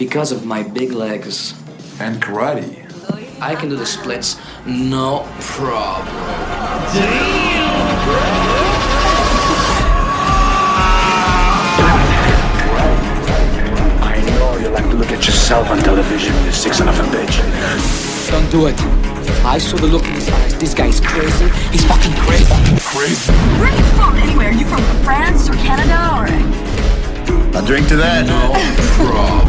because of my big legs. And karate. I can do the splits, no problem. Damn, bro! I know you like to look at yourself on television, you sick son of a bitch. Don't do it. I saw the look in his eyes. This guy's crazy. He's fucking crazy. Crazy. Where are you from anyway? Are you from France or Canada or... A drink to that? No problem.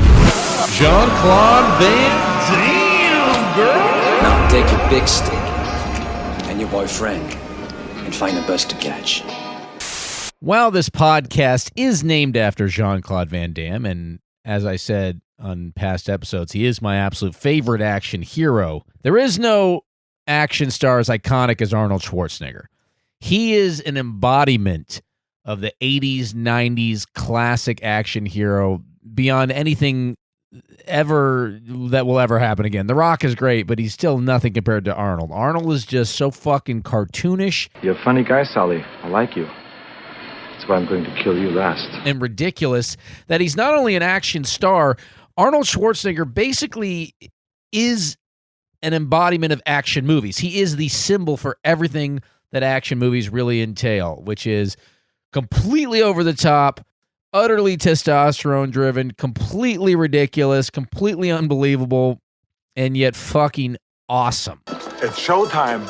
Jean-Claude Van Damme, girl! Now take your big stick and your boyfriend and find a bus to catch. While this podcast is named after Jean-Claude Van Damme, and as I said on past episodes, he is my absolute favorite action hero, there is no action star as iconic as Arnold Schwarzenegger. He is an embodiment of the 80s, 90s classic action hero beyond anything ever that will ever happen again. The Rock is great, but he's still nothing compared to Arnold. Arnold is just so fucking cartoonish. You're a funny guy, Sully. I like you. That's why I'm going to kill you last. And ridiculous that he's not only an action star, Arnold Schwarzenegger basically is an embodiment of action movies. He is the symbol for everything that action movies really entail, which is completely over the top, utterly testosterone-driven, completely ridiculous, completely unbelievable, and yet fucking awesome. It's showtime.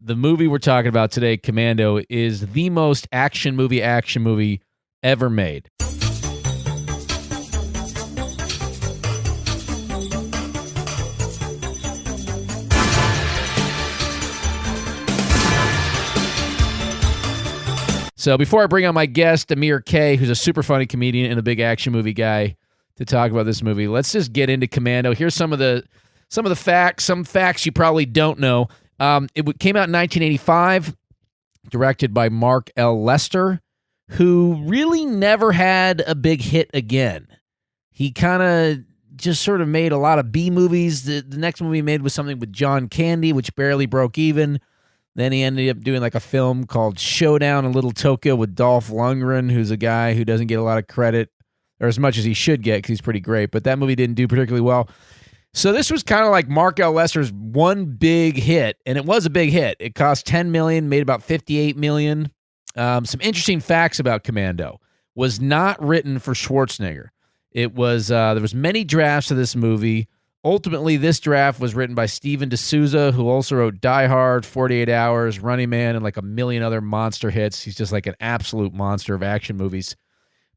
The movie we're talking about today, Commando, is the most action movie ever made. So before I bring on my guest, Amir K, who's a super funny comedian and a big action movie guy, to talk about this movie, let's just get into Commando. Here's some of the facts, some facts you probably don't know. It came out in 1985, directed by Mark L. Lester, who really never had a big hit again. He kind of just sort of made a lot of B movies. The next movie he made was something with John Candy, which barely broke even. Then he ended up doing like a film called Showdown in Little Tokyo with Dolph Lundgren, who's a guy who doesn't get a lot of credit, or as much as he should get, because he's pretty great. But that movie didn't do particularly well. So this was kind of like Mark L. Lester's one big hit, and it was a big hit. It cost $10 million, made about $58 million. Some interesting facts about Commando. Was not written for Schwarzenegger. It was there was many drafts of this movie. Ultimately, this draft was written by Steven D'Souza, who also wrote Die Hard, 48 Hours, Running Man, and like a million other monster hits. He's just like an absolute monster of action movies.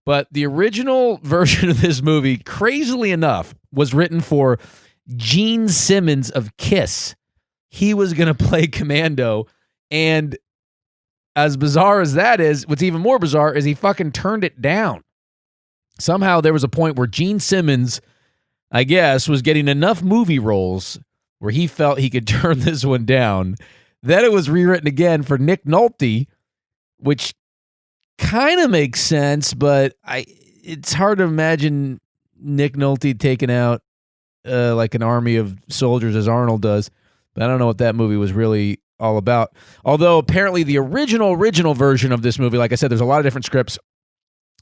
But the original version of this movie, crazily enough, was written for Gene Simmons of Kiss. He was going to play Commando, and as bizarre as that is, what's even more bizarre is he fucking turned it down. Somehow there was a point where Gene Simmons, I guess, was getting enough movie roles where he felt he could turn this one down. Then it was rewritten again for Nick Nolte, which kind of makes sense, but it's hard to imagine Nick Nolte taking out like an army of soldiers as Arnold does. But I don't know what that movie was really all about. Although apparently the original version of this movie, like I said, there's a lot of different scripts.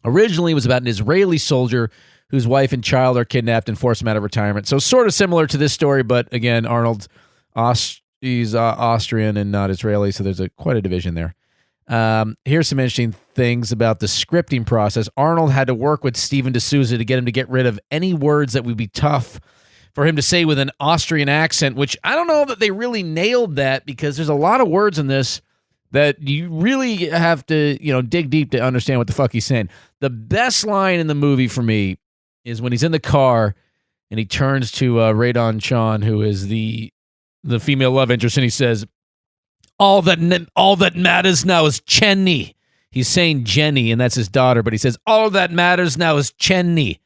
Originally it was about an Israeli soldier whose wife and child are kidnapped and forced him out of retirement. So sort of similar to this story, but again, Arnold's he's Austrian and not Israeli, so there's quite a division there. Here's some interesting things about the scripting process. Arnold had to work with Steven D'Souza to get him to get rid of any words that would be tough for him to say with an Austrian accent, which I don't know that they really nailed that, because there's a lot of words in this that you really have to, dig deep to understand what the fuck he's saying. The best line in the movie for me is when he's in the car and he turns to Radon Chon, who is the female love interest, and he says, all that matters now is Chenny. He's saying Jenny, and that's his daughter, but he says, all that matters now is Chenny.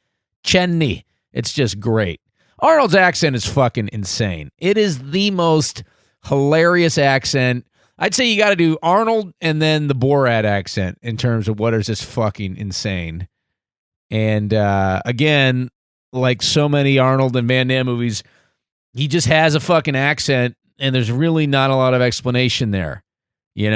Chenny. It's just great. Arnold's accent is fucking insane. It is the most hilarious accent. I'd say you got to do Arnold and then the Borat accent in terms of what is just fucking insane. And again, like so many Arnold and Van Damme movies, he just has a fucking accent, and there's really not a lot of explanation there. They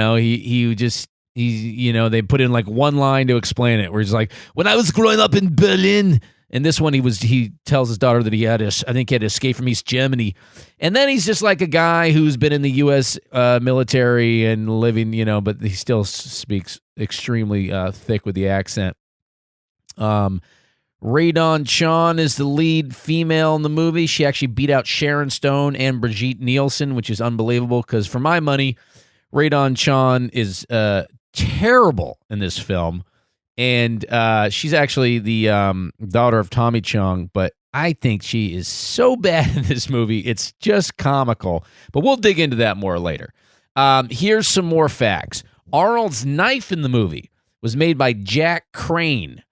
put in like one line to explain it, where he's like, when I was growing up in Berlin, In this one, he tells his daughter that he had to escape from East Germany, and then he's just like a guy who's been in the U.S. Military and living, but he still speaks extremely thick with the accent. Radon Chon is the lead female in the movie. She actually beat out Sharon Stone and Brigitte Nielsen, which is unbelievable because for my money, Radon Chon is terrible in this film. And she's actually the daughter of Tommy Chung, but I think she is so bad in this movie. It's just comical. But we'll dig into that more later. Here's some more facts. Arnold's knife in the movie was made by Jack Crane,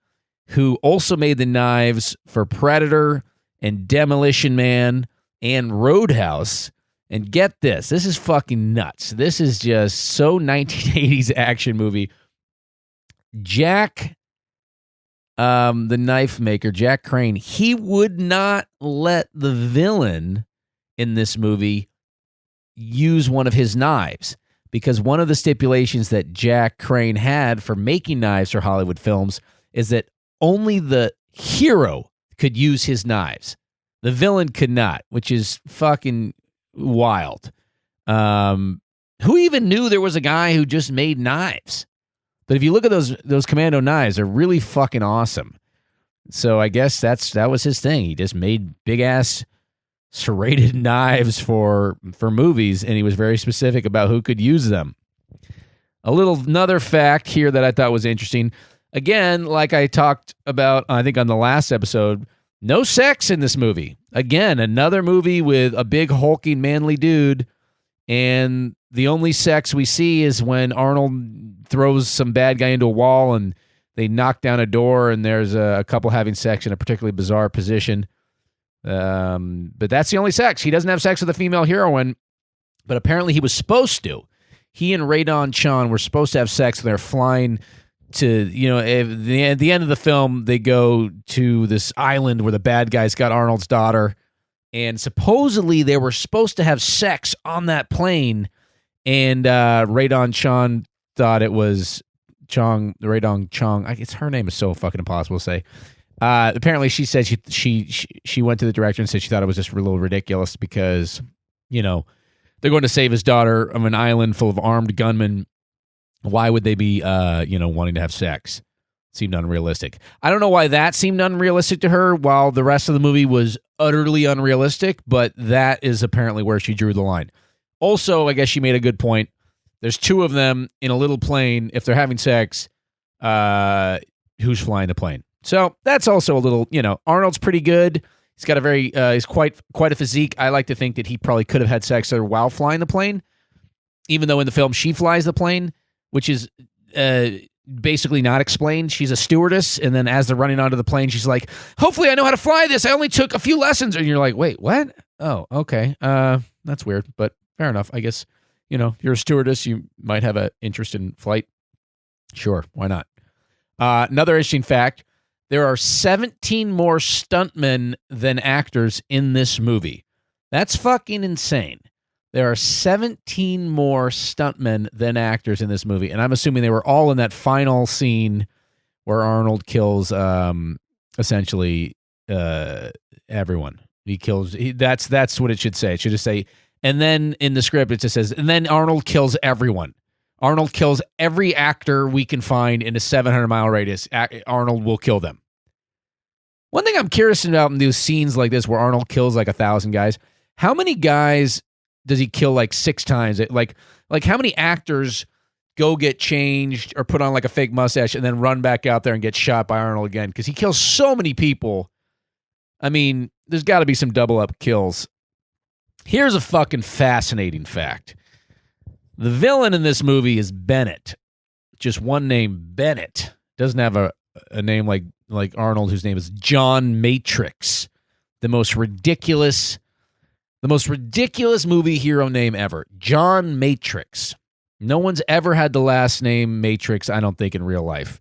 who also made the knives for Predator and Demolition Man and Roadhouse. And get this is fucking nuts. This is just so 1980s action movie. Jack, the knife maker, Jack Crane, he would not let the villain in this movie use one of his knives because one of the stipulations that Jack Crane had for making knives for Hollywood films is that only the hero could use his knives. The villain could not, which is fucking wild. Who even knew there was a guy who just made knives? But if you look at those Commando knives, they're really fucking awesome. So I guess that was his thing. He just made big-ass serrated knives for movies, and he was very specific about who could use them. Another fact here that I thought was interesting. Again, like I talked about, I think on the last episode, no sex in this movie. Again, another movie with a big hulking manly dude, and the only sex we see is when Arnold throws some bad guy into a wall and they knock down a door and there's a couple having sex in a particularly bizarre position. But that's the only sex. He doesn't have sex with the female heroine, but apparently he was supposed to. He and Radon Chon were supposed to have sex when they're flying to, at the end of the film, they go to this island where the bad guys got Arnold's daughter, and supposedly they were supposed to have sex on that plane, and Radon Chon thought it was Radon Chong. Her name is so fucking impossible to say. Apparently, she said she went to the director and said she thought it was just a little ridiculous because, they're going to save his daughter on an island full of armed gunmen. Why would they be, wanting to have sex? Seemed unrealistic. I don't know why that seemed unrealistic to her while the rest of the movie was utterly unrealistic, but that is apparently where she drew the line. Also, I guess she made a good point. There's two of them in a little plane. If they're having sex, who's flying the plane? So that's also a little, Arnold's pretty good. He's got he's quite a physique. I like to think that he probably could have had sex there while flying the plane, even though in the film she flies the plane, which is basically not explained. She's a stewardess, and then as they're running onto the plane, she's like, hopefully I know how to fly this. I only took a few lessons. And you're like, wait, what? Oh, okay. That's weird, but fair enough. I guess, you're a stewardess. You might have an interest in flight. Sure, why not? Another interesting fact, there are 17 more stuntmen than actors in this movie. That's fucking insane. There are 17 more stuntmen than actors in this movie, and I'm assuming they were all in that final scene where Arnold kills essentially everyone. He kills. That's what it should say. It should just say, and then in the script it just says, and then Arnold kills everyone. Arnold kills every actor we can find in a 700-mile radius. Arnold will kill them. One thing I'm curious about in these scenes like this where Arnold kills like 1,000 guys, how many guys does he kill like 6 times? Like how many actors go get changed or put on like a fake mustache and then run back out there and get shot by Arnold again? Because he kills so many people. I mean, there's got to be some double up kills. Here's a fucking fascinating fact. The villain in this movie is Bennett. Just one name, Bennett. Doesn't have a name like Arnold, whose name is John Matrix. The most ridiculous movie hero name ever. John Matrix. No one's ever had the last name Matrix, I don't think, in real life.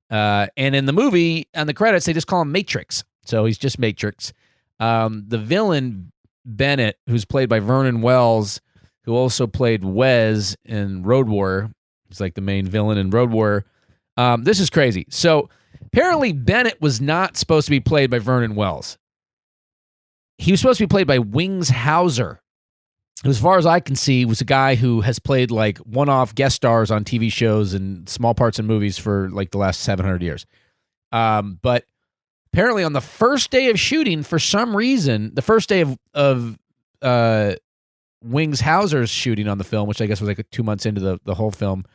And in the movie, on the credits, they just call him Matrix. So he's just Matrix. The villain, Bennett, who's played by Vernon Wells, who also played Wes in Road Warrior. He's like the main villain in Road Warrior. This is crazy. So Apparently, Bennett was not supposed to be played by Vernon Wells. He was supposed to be played by Wings Hauser, who, as far as I can see, was a guy who has played like one-off guest stars on TV shows and small parts in movies for like the last 700 years. But apparently on the first day of shooting, for some reason, the first day of Wings Hauser's shooting on the film, which I guess was like 2 months into the whole film,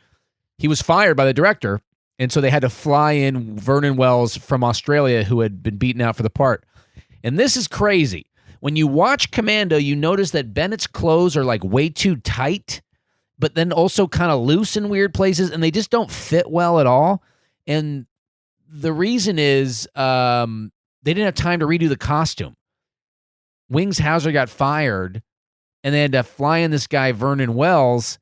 he was fired by the director. And so they had to fly in Vernon Wells from Australia, who had been beaten out for the part. And this is crazy. When you watch Commando, you notice that Bennett's clothes are like way too tight, but then also kind of loose in weird places, and they just don't fit well at all. And the reason is they didn't have time to redo the costume. Wings Hauser got fired, and they had to fly in this guy, Vernon Wells,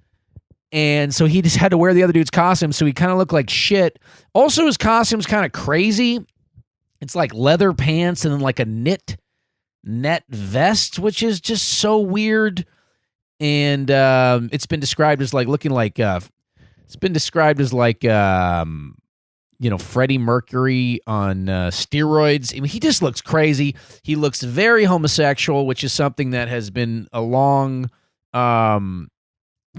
and so he just had to wear the other dude's costume, so he kind of looked like shit. Also, his costume's kind of crazy. It's like leather pants and then like a net vest, which is just so weird. And it's been described as like looking like Freddie Mercury on steroids. I mean, he just looks crazy. He looks very homosexual, which is something that has been a long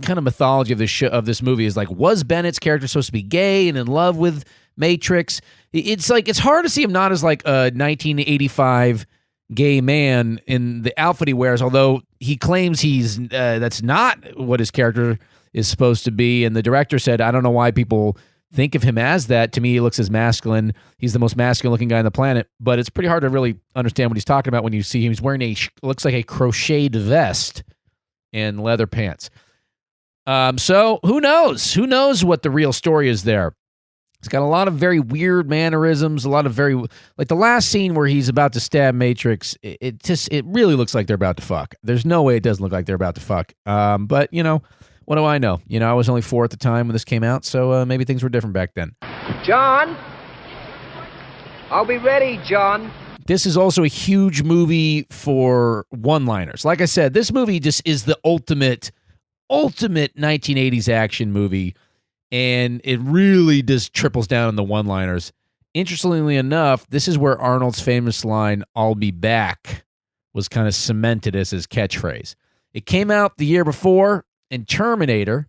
kind of mythology of this movie. Is like, was Bennett's character supposed to be gay and in love with Matrix? It's like, it's hard to see him not as like a 1985 gay man in the outfit he wears, although he claims he's that's not what his character is supposed to be. And the director said, I don't know why people think of him as that. To me, he looks as masculine. He's the most masculine looking guy on the planet, but it's pretty hard to really understand what he's talking about when you see him. He's wearing looks like a crocheted vest and leather pants. So who knows? Who knows what the real story is there? He's got a lot of very weird mannerisms, a lot of very, like the last scene where he's about to stab Matrix, it really looks like they're about to fuck. There's no way it doesn't look like they're about to fuck. But, what do I know? I was only 4 at the time when this came out, so maybe things were different back then. John? I'll be ready, John. This is also a huge movie for one-liners. Like I said, this movie just is the ultimate 1980s action movie. And it really just triples down on the one-liners. Interestingly enough, this is where Arnold's famous line, "I'll be back," was kind of cemented as his catchphrase. It came out the year before in Terminator,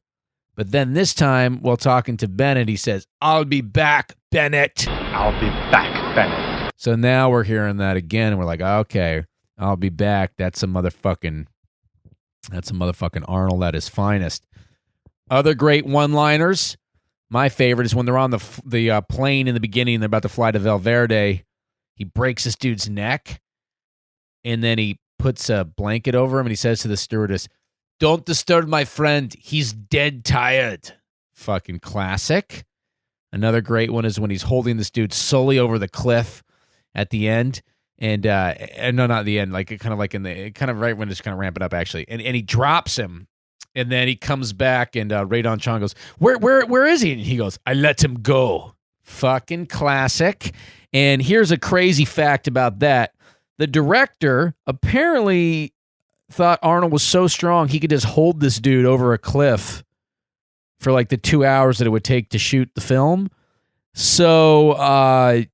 but then this time, while talking to Bennett, he says, "I'll be back, Bennett." I'll be back, Bennett. So now we're hearing that again, and we're like, okay, I'll be back. That's a motherfucking Arnold at his finest. Other great one-liners. My favorite is when they're on the plane in the beginning and they're about to fly to Valverde. He breaks this dude's neck, and then he puts a blanket over him, and he says to the stewardess, "Don't disturb my friend. He's dead tired." Fucking classic. Another great one is when he's holding this dude solely over the cliff at the end. And no, not the end, like kind of right when it's kind of ramping up, actually. And he drops him. And then he comes back, and Radon Chong goes, Where is he? And he goes, "I let him go." Fucking classic. And here's a crazy fact about that. The director apparently thought Arnold was so strong he could just hold this dude over a cliff for like the 2 hours that it would take to shoot the film. So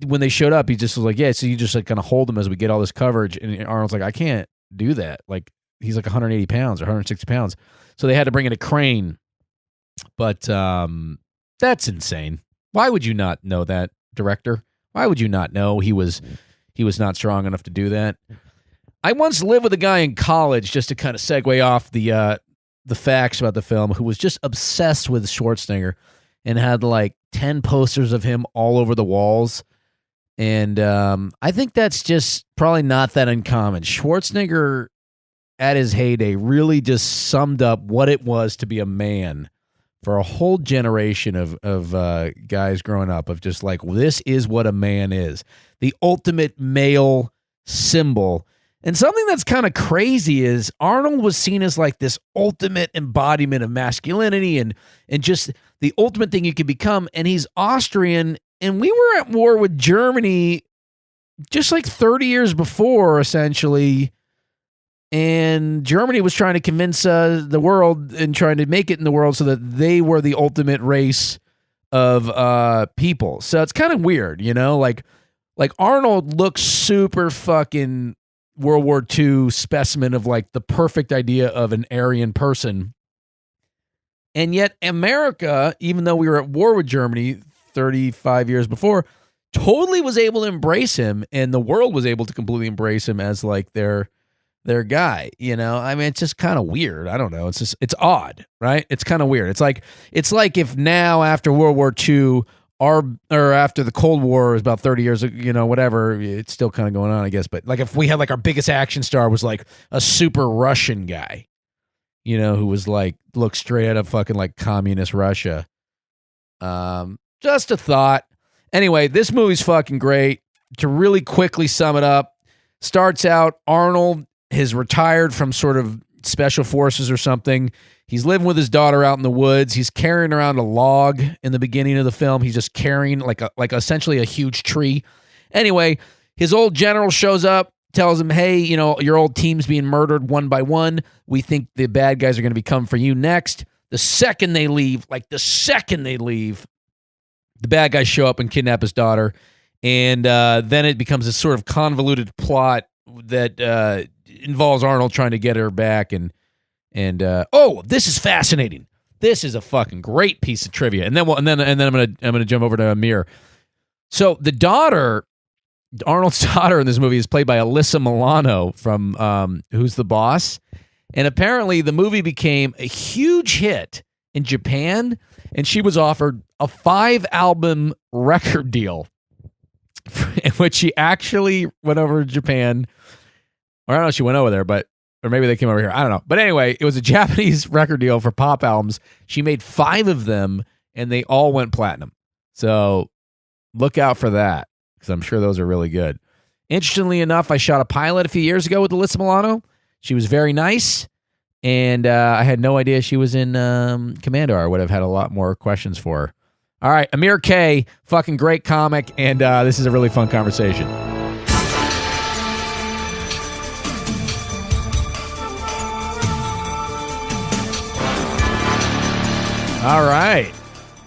when they showed up, he just was like, yeah, so you just like kind of hold him as we get all this coverage. And Arnold's like, I can't do that. Like, he's like 180 pounds or 160 pounds. So they had to bring in a crane. But that's insane. Why would you not know that, director? Why would you not know he was not strong enough to do that? I once lived with a guy in college, just to kind of segue off the facts about the film, who was just obsessed with Schwarzenegger and had like 10 posters of him all over the walls. And I think that's just probably not that uncommon. Schwarzenegger at his heyday really just summed up what it was to be a man for a whole generation of guys growing up, of just like, this is what a man is. The ultimate male symbol. And something that's kind of crazy is Arnold was seen as like this ultimate embodiment of masculinity and just the ultimate thing you could become. And he's Austrian, and we were at war with Germany just like 30 years before, essentially. And Germany was trying to convince the world and trying to make it in the world so that they were the ultimate race of people. So it's kind of weird, you know, like Arnold looks super fucking World War II specimen of like the perfect idea of an Aryan person. And yet America, even though we were at war with Germany 35 years before, totally was able to embrace him, and the world was able to completely embrace him as like their guy, you know? I mean, it's just kind of weird. I don't know. It's odd, right? It's kind of weird. It's like if now after World War II, or after the Cold War is about 30 years, you know, whatever, it's still kind of going on, I guess. But like if we had like our biggest action star was like a super Russian guy, you know, who was like, looked straight out of fucking like communist Russia. Just a thought. Anyway, this movie's fucking great. To really quickly sum it up, starts out, Arnold has retired from sort of special forces or something. He's living with his daughter out in the woods. He's carrying around a log in the beginning of the film. He's just carrying like essentially a huge tree. Anyway, his old general shows up, tells him, hey, you know, your old team's being murdered one by one. We think the bad guys are going to be coming for you next. The second they leave, the bad guys show up and kidnap his daughter. And then it becomes this sort of convoluted plot that involves Arnold trying to get her back. And this is fascinating. This is a fucking great piece of trivia. And then I'm gonna jump over to Amir. So the daughter, Arnold's daughter in this movie is played by Alyssa Milano from Who's the Boss? And apparently the movie became a huge hit in Japan, and she was offered a 5-album record deal in which she actually went over to Japan. Or I don't know if she went over there, or maybe they came over here. I don't know. But anyway, it was a Japanese record deal for pop albums. She made 5 of them, and they all went platinum. So look out for that, because I'm sure those are really good. Interestingly enough, I shot a pilot a few years ago with Alyssa Milano. She was very nice, and I had no idea she was in Commando. I would have had a lot more questions for her. All right, Amir K, fucking great comic, and this is a really fun conversation. All right.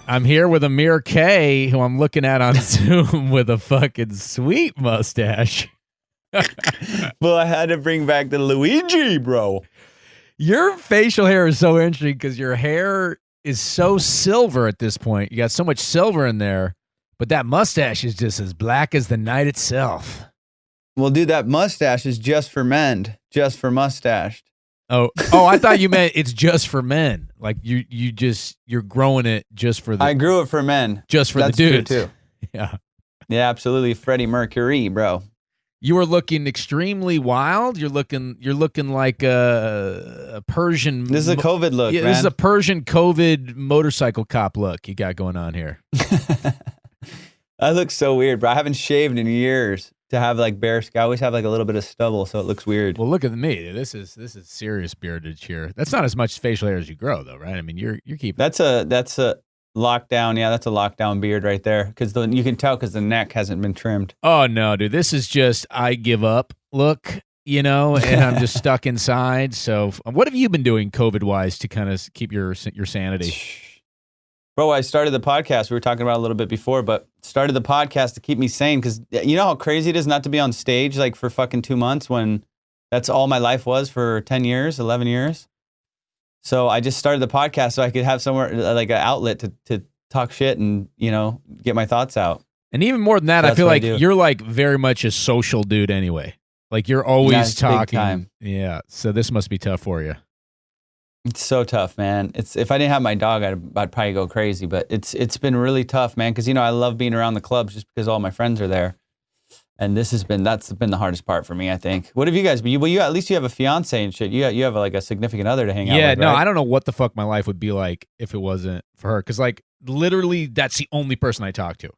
I'm here with Amir K, who I'm looking at on Zoom with a fucking sweet mustache. Well, I had to bring back the Luigi, bro. Your facial hair is so interesting because your hair is so silver at this point. You got so much silver in there, but that mustache is just as black as the night itself. Well, dude, that mustache is just for men, just for mustached. Oh, I thought you meant it's just for men. Like you're growing it just for the. I grew it for men. Just for That's the dudes. true too. Yeah. Yeah, absolutely. Freddie Mercury, bro. You are looking extremely wild. You're looking like a Persian. This is a COVID look, yeah, man. This is a Persian COVID motorcycle cop look you got going on here. I look so weird, bro. I haven't shaved in years to have like bare skin. I always have like a little bit of stubble, so it looks weird. Well, look at me. This is serious beardage here. That's not as much facial hair as you grow, though, right? I mean, you're keeping. That's a lockdown. Yeah, that's a lockdown beard right there. Because you can tell because the neck hasn't been trimmed. Oh no, dude! This is just I give up look, you know, and I'm just stuck inside. So, what have you been doing COVID wise to kind of keep your sanity? Bro, I started the podcast. We were talking about it a little bit before, but started the podcast to keep me sane because you know how crazy it is not to be on stage like for fucking 2 months when that's all my life was for 10 years, 11 years. So I just started the podcast so I could have somewhere like an outlet to talk shit and, you know, get my thoughts out. And even more than that, So I feel like I you're like very much a social dude anyway. Like you're always Big talking. time. Yeah. So this must be tough for you. It's so tough, man. If I didn't have my dog, I'd probably go crazy. But it's been really tough, man. Because you know I love being around the clubs just because all my friends are there. And that's been the hardest part for me, I think. What have you guys been? Well, you at least you have a fiance and shit. You have like a significant other to hang out with. Yeah, no, right? I don't know what the fuck my life would be like if it wasn't for her. Because like literally, that's the only person I talk to.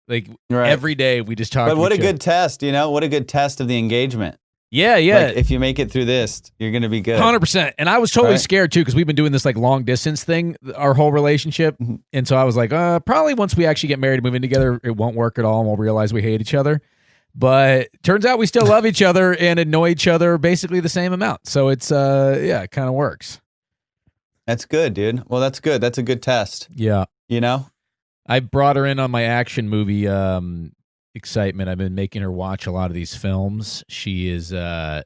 Like every day we just talk. But what a good good test, you know? What a good test of the engagement. Yeah, yeah. Like, if you make it through this, you're gonna be good. 100%. And I was totally Right? scared too because we've been doing this like long distance thing our whole relationship, and so I was like, probably once we actually get married and move in together, it won't work at all, and we'll realize we hate each other. But turns out we still love each other and annoy each other basically the same amount. So it's it kind of works. That's good, dude. Well, that's good. That's a good test. Yeah. You know? I brought her in on my action movie excitement. I've been making her watch a lot of these films. She is a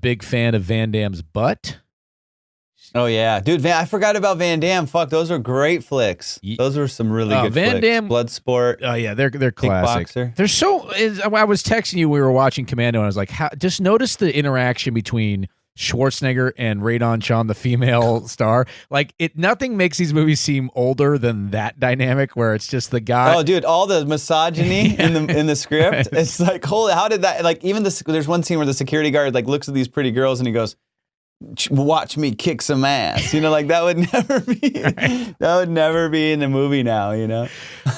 big fan of Van Damme's butt. Oh yeah, dude! I forgot about Van Damme. Fuck, those are great flicks. Those were some really good Van flicks. Damme, Bloodsport. Oh yeah, they're classics. Kickboxer. They're so. I was texting you. We were watching Commando, and I was like, just notice the interaction between Schwarzenegger and Radon Shawn, the female star. Like nothing makes these movies seem older than that dynamic, where it's just the guy. Oh, dude, all the misogyny in the script. It's like, holy, how did that? Like, even there's one scene where the security guard like looks at these pretty girls and he goes, "Watch me kick some ass." You know, like that would never be. That would never be in the movie now. You know.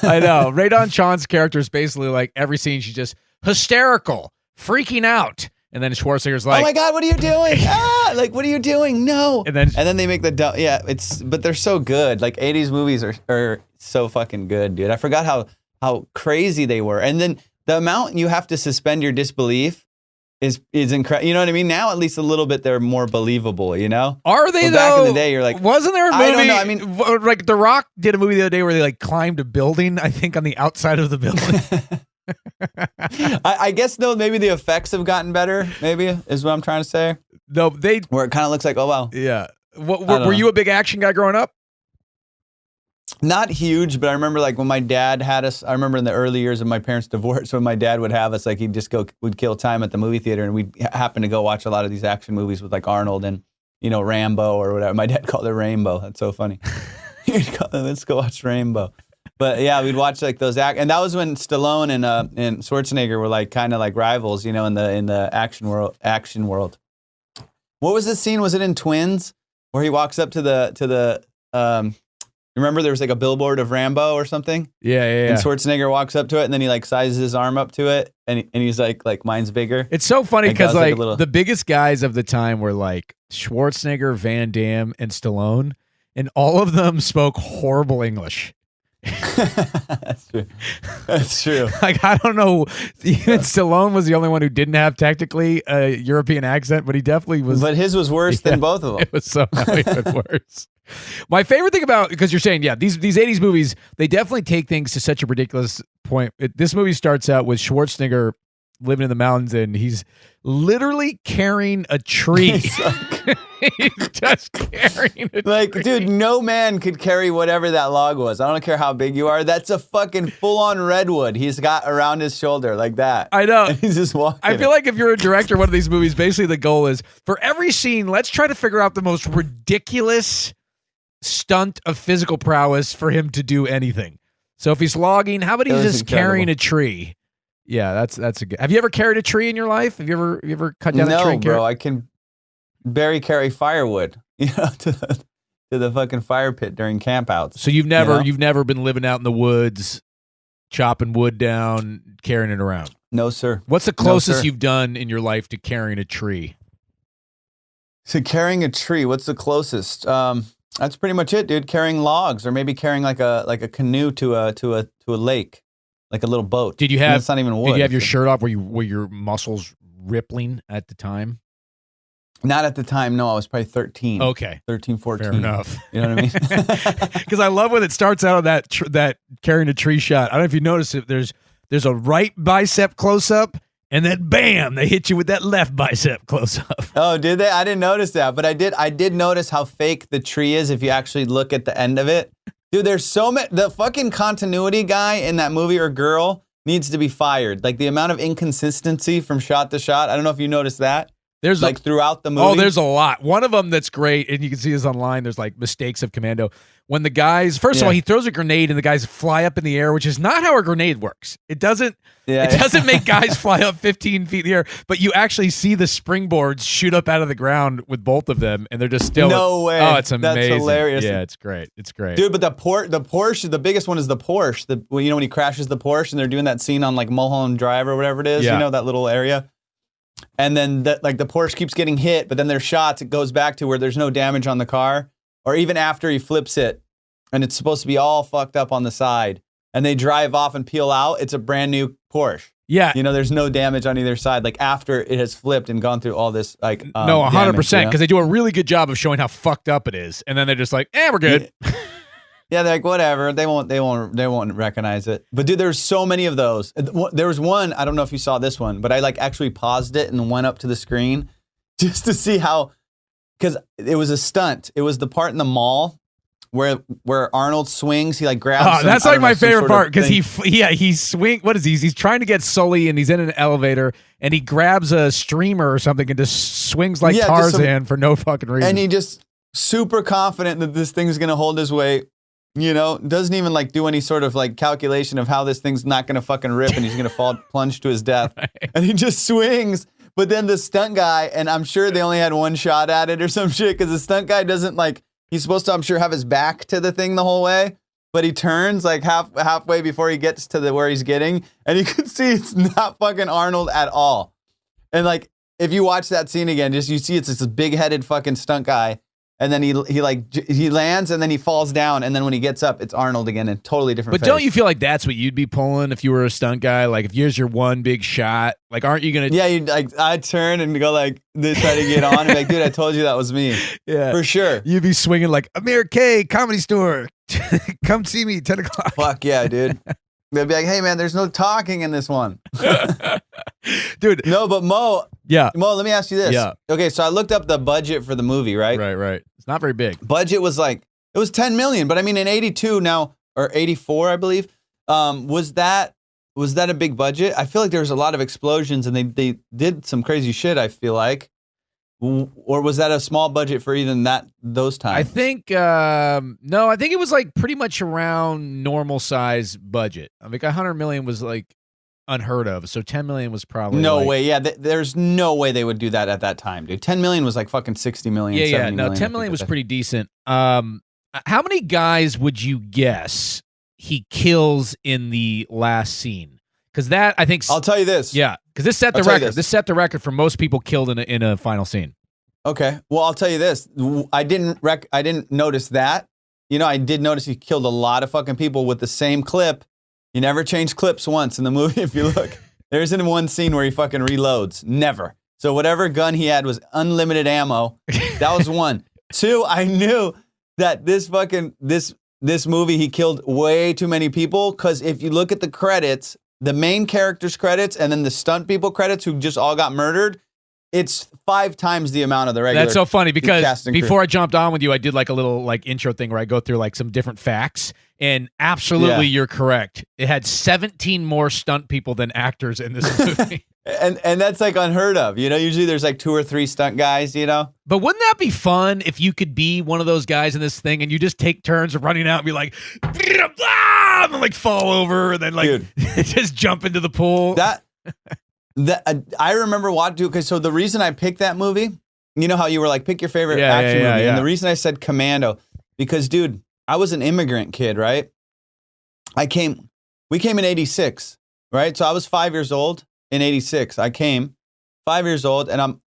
I know. Radon Shawn's character is basically like every scene she's just hysterical, freaking out. And then Schwarzenegger's like, "Oh my God, what are you doing? Like, what are you doing? No!" And then they make but they're so good. Like 80s movies are so fucking good, dude. I forgot how crazy they were. And then the amount you have to suspend your disbelief is incredible. You know what I mean? Now at least a little bit they're more believable. You know? Are they though? Back in the day, you're like, wasn't there a movie? I don't know. I mean, like The Rock did a movie the other day where they like climbed a building. I think on the outside of the building. I guess though maybe the effects have gotten better. Maybe is what I'm trying to say. No, where it kind of looks like, oh wow. Yeah. Were you a big action guy growing up? Not huge, but I remember like when my dad had us. I remember in the early years of my parents' divorce, when my dad would have us, like would kill time at the movie theater, and we'd happen to go watch a lot of these action movies with like Arnold and Rambo or whatever. My dad called it Rainbow. That's so funny. He'd call it, "Let's go watch Rainbow." But yeah, we'd watch like those and that was when Stallone and Schwarzenegger were like kind of like rivals, in the action world. What was the scene? Was it in Twins where he walks up to the remember there was like a billboard of Rambo or something? Yeah. And Schwarzenegger walks up to it and then he like sizes his arm up to it and he's like mine's bigger. It's so funny because like little... the biggest guys of the time were like Schwarzenegger, Van Damme, and Stallone, and all of them spoke horrible English. That's true. Like, I don't know. Even Stallone was the only one who didn't have technically a European accent, but he definitely was. But his was worse than both of them. It was somehow even worse. My favorite thing about, because you're saying, yeah, these 80s movies, they definitely take things to such a ridiculous point. This movie starts out with Schwarzenegger living in the mountains, and he's literally carrying a tree. He's just carrying a like, tree. Dude, no man could carry whatever that log was. I don't care how big you are. That's a fucking full-on redwood he's got around his shoulder like that. I know. And he's just walking. I feel like if you're a director of one of these movies, basically the goal is, for every scene, let's try to figure out the most ridiculous stunt of physical prowess for him to do anything. So if he's logging, how about he's just carrying a tree? Yeah, that's a good. Have you ever carried a tree in your life? Have you ever cut down a tree? No, bro. I can barely carry firewood, to the fucking fire pit during campouts. So you've never been living out in the woods, chopping wood down, carrying it around? No, sir. What's the closest you've done in your life to carrying a tree? So carrying a tree, what's the closest? That's pretty much it, dude. Carrying logs, or maybe carrying like a canoe to a lake. Like a little boat. Did you have? It's not even wood. Did you have your shirt off? Were your muscles rippling at the time? Not at the time. No, I was probably 13. Okay, 13, 14. Fair enough. You know what I mean? Because I love when it starts out of that carrying a tree shot. I don't know if you notice it. There's a right bicep close up, and then bam, they hit you with that left bicep close up. Oh, did they? I didn't notice that, but I did notice how fake the tree is if you actually look at the end of it. Dude, there's so many. The fucking continuity guy in that movie or girl needs to be fired. Like the amount of inconsistency from shot to shot. I don't know if you noticed that. There's like throughout the movie. Oh, there's a lot. One of them that's great, and you can see this online. There's like mistakes of Commando. When the guys, first of all, he throws a grenade and the guys fly up in the air, which is not how a grenade works. It doesn't. It doesn't make guys fly up 15 feet in the air, but you actually see the springboards shoot up out of the ground with both of them, and they're just still. No way. Oh, it's amazing. That's hilarious. Yeah, it's great. It's great, dude. But the Porsche, the biggest one is the Porsche. When he crashes the Porsche, and they're doing that scene on like Mulholland Drive or whatever it is. Yeah. You know, that little area. And then the Porsche keeps getting hit, but then there's shots. It goes back to where there's no damage on the car, or even after he flips it, and it's supposed to be all fucked up on the side, and they drive off and peel out. It's a brand new Porsche. Yeah, there's no damage on either side. Like after it has flipped and gone through all this, like no, 100%, because they do a really good job of showing how fucked up it is, and then they're just like, we're good. Yeah, they're like, whatever. They won't recognize it. But dude, there's so many of those. There was one, I don't know if you saw this one, but I like actually paused it and went up to the screen just to see how, because it was a stunt. It was the part in the mall where Arnold swings. He like grabs. That's like my favorite part because he swing. What is he? He's trying to get Sully and he's in an elevator and he grabs a streamer or something and just swings like Tarzan for no fucking reason. And he just super confident that this thing's gonna hold his weight. You know, doesn't even like do any sort of like calculation of how this thing's not gonna fucking rip and he's gonna plunge to his death. Right. And he just swings. But then the stunt guy, and I'm sure they only had one shot at it or some shit because the stunt guy doesn't like. He's supposed to, I'm sure, have his back to the thing the whole way, but he turns like halfway before he gets to where he's getting, and you can see it's not fucking Arnold at all. And like, if you watch that scene again, you see it's this big-headed fucking stunt guy, and then he lands, and then he falls down, and then when he gets up, it's Arnold again, in totally different. But don't you feel like that's what you'd be pulling if you were a stunt guy? Like, if here's your one big shot, like, aren't you gonna? Yeah, you'd like I'd turn and go like try to get on, and be like, dude, I told you that was me. Yeah, for sure. You'd be swinging like Amir K, Comedy Store, come see me 10 o'clock. Fuck yeah, dude. They'd be like, hey man, there's no talking in this one. Dude. No, but Mo. Yeah. Mo, let me ask you this. Yeah. Okay, so I looked up the budget for the movie, right? Right. It's not very big. Budget was like, it was 10 million, but I mean in 82 now, or 84, I believe, was that a big budget? I feel like there was a lot of explosions and they did some crazy shit, I feel like. Or was that a small budget for even those times? I think, no, I think it was like pretty much around normal size budget. I think 100 million was like unheard of. So 10 million was probably no way. Yeah, there's no way they would do that at that time, dude. 10 million was like fucking 60 million. Yeah. No, 10 million was pretty decent. How many guys would you guess he kills in the last scene? Because that, I think, I'll tell you this. Yeah, because this set the record. This set the record for most people killed in a final scene. Okay. Well, I'll tell you this. I didn't notice that. You know, I did notice he killed a lot of fucking people with the same clip. He never changed clips once in the movie. If you look, there isn't one scene where he fucking reloads. Never. So whatever gun he had was unlimited ammo. That was one. Two, I knew that this movie, he killed way too many people. Because if you look at the credits, the main character's credits and then the stunt people credits who just all got murdered, it's 5 times the amount of the regular. That's so funny because before I jumped on with you, I did like a little like intro thing where I go through like some different facts, and absolutely you're correct. It had 17 more stunt people than actors in this movie. And that's like unheard of. You know, usually there's like 2 or 3 stunt guys, you know? But wouldn't that be fun if you could be one of those guys in this thing and you just take turns of running out and be like, and like fall over and then like just jump into the pool? I remember watching, okay, so the reason I picked that movie, you know how you were like, pick your favorite action movie. And the reason I said Commando, because dude, I was an immigrant kid, right? We came in 86, right? So I was 5 years old in 86. I came 5 years old and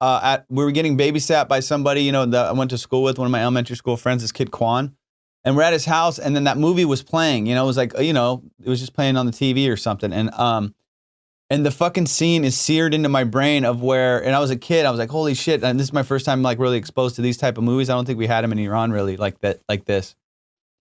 we were getting babysat by somebody, you know, that I went to school with, one of my elementary school friends, this kid Quan. And we're at his house and then that movie was playing, you know, it was like, you know, it was just playing on the TV or something. And the fucking scene is seared into my brain of where, and I was a kid, I was like, holy shit. And this is my first time like really exposed to these type of movies. I don't think we had them in Iran really like this.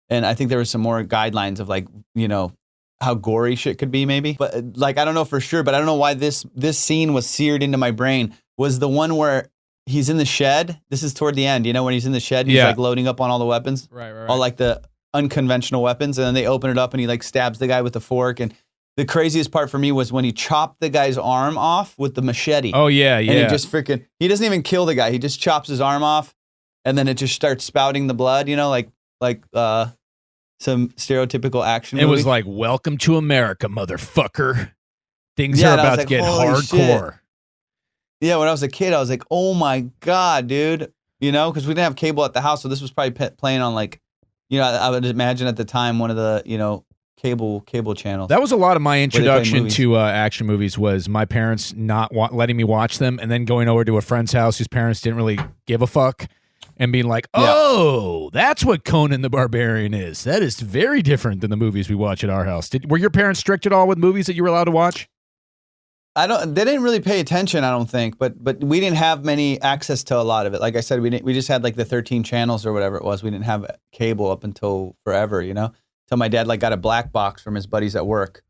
And I think there was some more guidelines of like, you know, how gory shit could be maybe. But like, I don't know for sure, but I don't know why this scene was seared into my brain. Was the one where he's in the shed. This is toward the end, you know, when he's in the shed, he's like loading up on all the weapons. Right. All like the unconventional weapons. And then they open it up and he like stabs the guy with the fork. And the craziest part for me was when he chopped the guy's arm off with the machete. Oh, yeah. And he just he doesn't even kill the guy. He just chops his arm off and then it just starts spouting the blood, you know, like some stereotypical action movie. It was like, welcome to America, motherfucker. Things are about to get hardcore. Shit. Yeah, when I was a kid, I was like, oh my God, dude. You know, because we didn't have cable at the house. So this was probably playing on like, you know, I would imagine at the time one of the, you know, cable channels. That was a lot of my introduction to action movies was my parents not letting me watch them and then going over to a friend's house whose parents didn't really give a fuck and being like, oh, that's what Conan the Barbarian is. That is very different than the movies we watch at our house. Were your parents strict at all with movies that you were allowed to watch? They didn't really pay attention, I don't think, but we didn't have many access to a lot of it. Like I said, we just had like the 13 channels or whatever it was. We didn't have cable up until forever, you know, till my dad like got a black box from his buddies at work.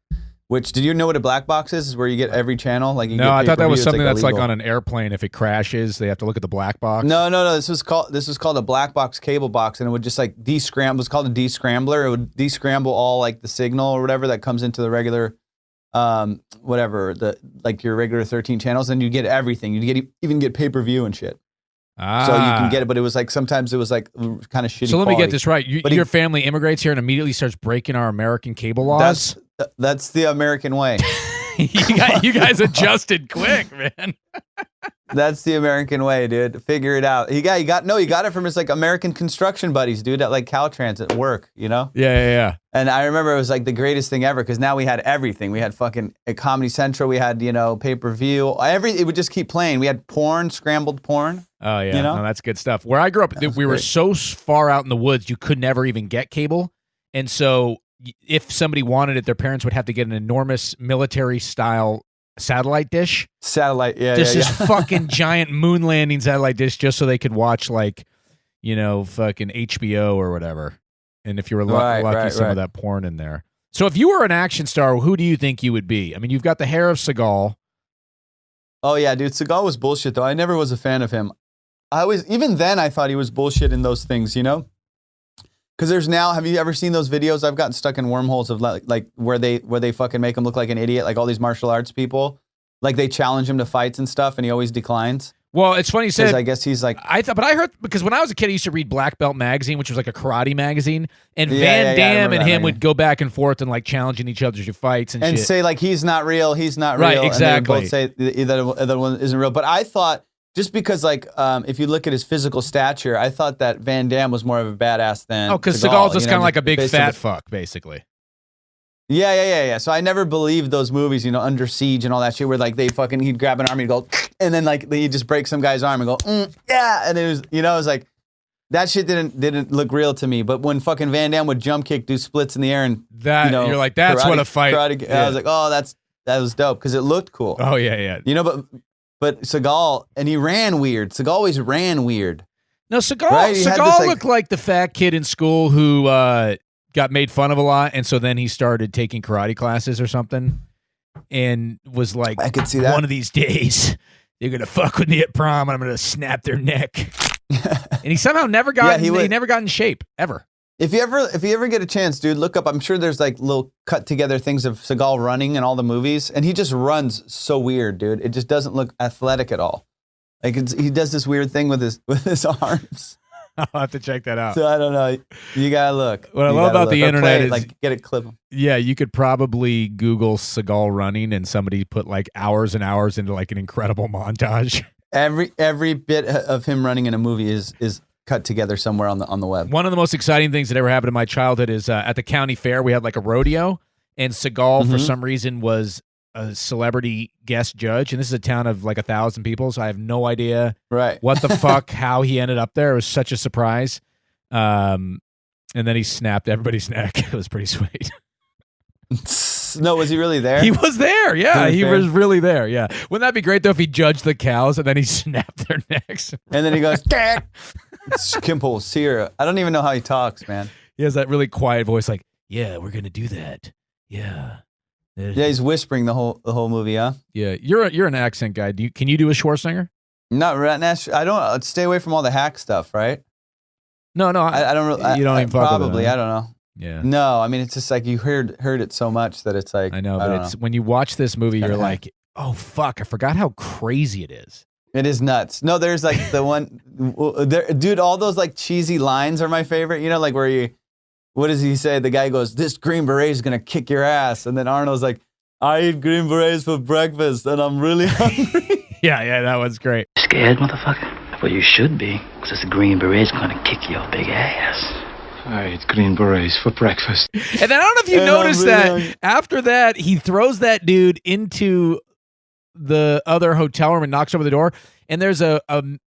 Which, did you know what a black box is? Is where you get every channel? Like you No, get I thought that was pay-per-view. something It's that's like illegal. on an airplane. If it crashes, they have to look at the black box. No. This was called a black box cable box, and it would just like descramble. It was called a descrambler. It would descramble all like the signal or whatever that comes into the regular, whatever like your regular 13 channels. And you get everything. You even get pay-per-view and shit. So you can get it, but it was like sometimes it was like kind of shitty. So let me quality. get this right. Your family immigrates here and immediately starts breaking our American cable laws. That's the American way. you guys adjusted quick, man. That's the American way, dude. Figure it out. You got it from his like American construction buddies, dude, at like Caltrans at work, you know? Yeah. And I remember it was like the greatest thing ever because now we had everything. We had fucking at Comedy Central. We had, pay-per-view. It would just keep playing. We had porn, scrambled porn. Oh, yeah. You know? No, that's good stuff. Where I grew up, we were great. so far out in the woods, you could never even get cable. And so if somebody wanted it, their parents would have to get an enormous military-style satellite dish. Satellite, yeah. Just this fucking giant moon landing satellite dish just so they could watch, like, fucking HBO or whatever. And if you were lucky, some of that porn in there. So if you were an action star, who do you think you would be? I mean, you've got the hair of Seagal. Oh, yeah, dude. Seagal was bullshit, though. I never was a fan of him. Even then, I thought he was bullshit in those things, you know? Because have you ever seen those videos? I've gotten stuck in wormholes of like where they fucking make him look like an idiot, like all these martial arts people. Like they challenge him to fights and stuff, and he always declines. Well, it's funny you said. I guess he's like. I heard because when I was a kid, I used to read Black Belt magazine, which was like a karate magazine, and Van Damme and him would go back and forth and like challenging each other to fights and shit. say like he's not real, Right, exactly. And they both say the other one isn't real. But I thought just because like if you look at his physical stature, I thought that Van Damme was more of a badass than. Oh, because Seagal's just kind of like a big fat fuck, basically. Yeah. So I never believed those movies, Under Siege and all that shit, where like he'd grab an arm and go, and then like he'd just break some guy's arm and go, yeah, and it was, it was like that shit didn't look real to me. But when fucking Van Damme would jump kick, do splits in the air, and you're like, that's what a fight. I was like, oh, that was dope because it looked cool. Oh yeah. But Seagal, and he ran weird. Seagal always ran weird. No, Seagal looked like the fat kid in school who got made fun of a lot, and so then he started taking karate classes or something, and was like, I could see that. One of these days, they're gonna fuck with me at prom, and I'm gonna snap their neck. And he somehow never got. He never got in shape ever. If you ever get a chance, dude, look up. I'm sure there's like little cut together things of Seagal running in all the movies, and he just runs so weird, dude. It just doesn't look athletic at all. Like he does this weird thing with his arms. I'll have to check that out. So I don't know. You gotta look. What I love about the internet is like get a clip. Yeah, you could probably Google Seagal running, and somebody put like hours and hours into like an incredible montage. Every bit of him running in a movie is cut together somewhere on the web. One of the most exciting things that ever happened in my childhood is at the county fair we had like a rodeo, and Seagal for some reason was a celebrity guest judge, and this is a town of like 1,000 people, so I have no idea what the fuck how he ended up there. It was such a surprise. And then he snapped everybody's neck. It was pretty sweet. No, was he really there? He was there. Yeah, he was really there. Yeah. Wouldn't that be great though if he judged the cows and then he snapped their necks? And then he goes, Kimple, Sear. I don't even know how he talks, man. He has that really quiet voice, like, "Yeah, we're gonna do that. Yeah." Yeah, he's whispering the whole movie, huh? Yeah, you're an accent guy. Can you do a Schwarzenegger? Not right now. I don't. Stay away from all the hack stuff, right? No. I don't really. You don't even fuck probably. with it, huh? I don't know. Yeah. No, I mean it's just like you heard it so much that it's like I know, but it's when you watch this movie, you're like, oh fuck, I forgot how crazy it is. It is nuts. No, there's like the one, dude. All those like cheesy lines are my favorite. Like where what does he say? The guy goes, "This Green Beret is gonna kick your ass," and then Arnold's like, "I eat Green Berets for breakfast, and I'm really hungry." Yeah, that was great. Scared, motherfucker? Well, you should be, because this Green Beret's gonna kick your big ass. I eat Green Berets for breakfast. And then I don't know if you noticed that after that, he throws that dude into the other hotel room and knocks over the door, and there's a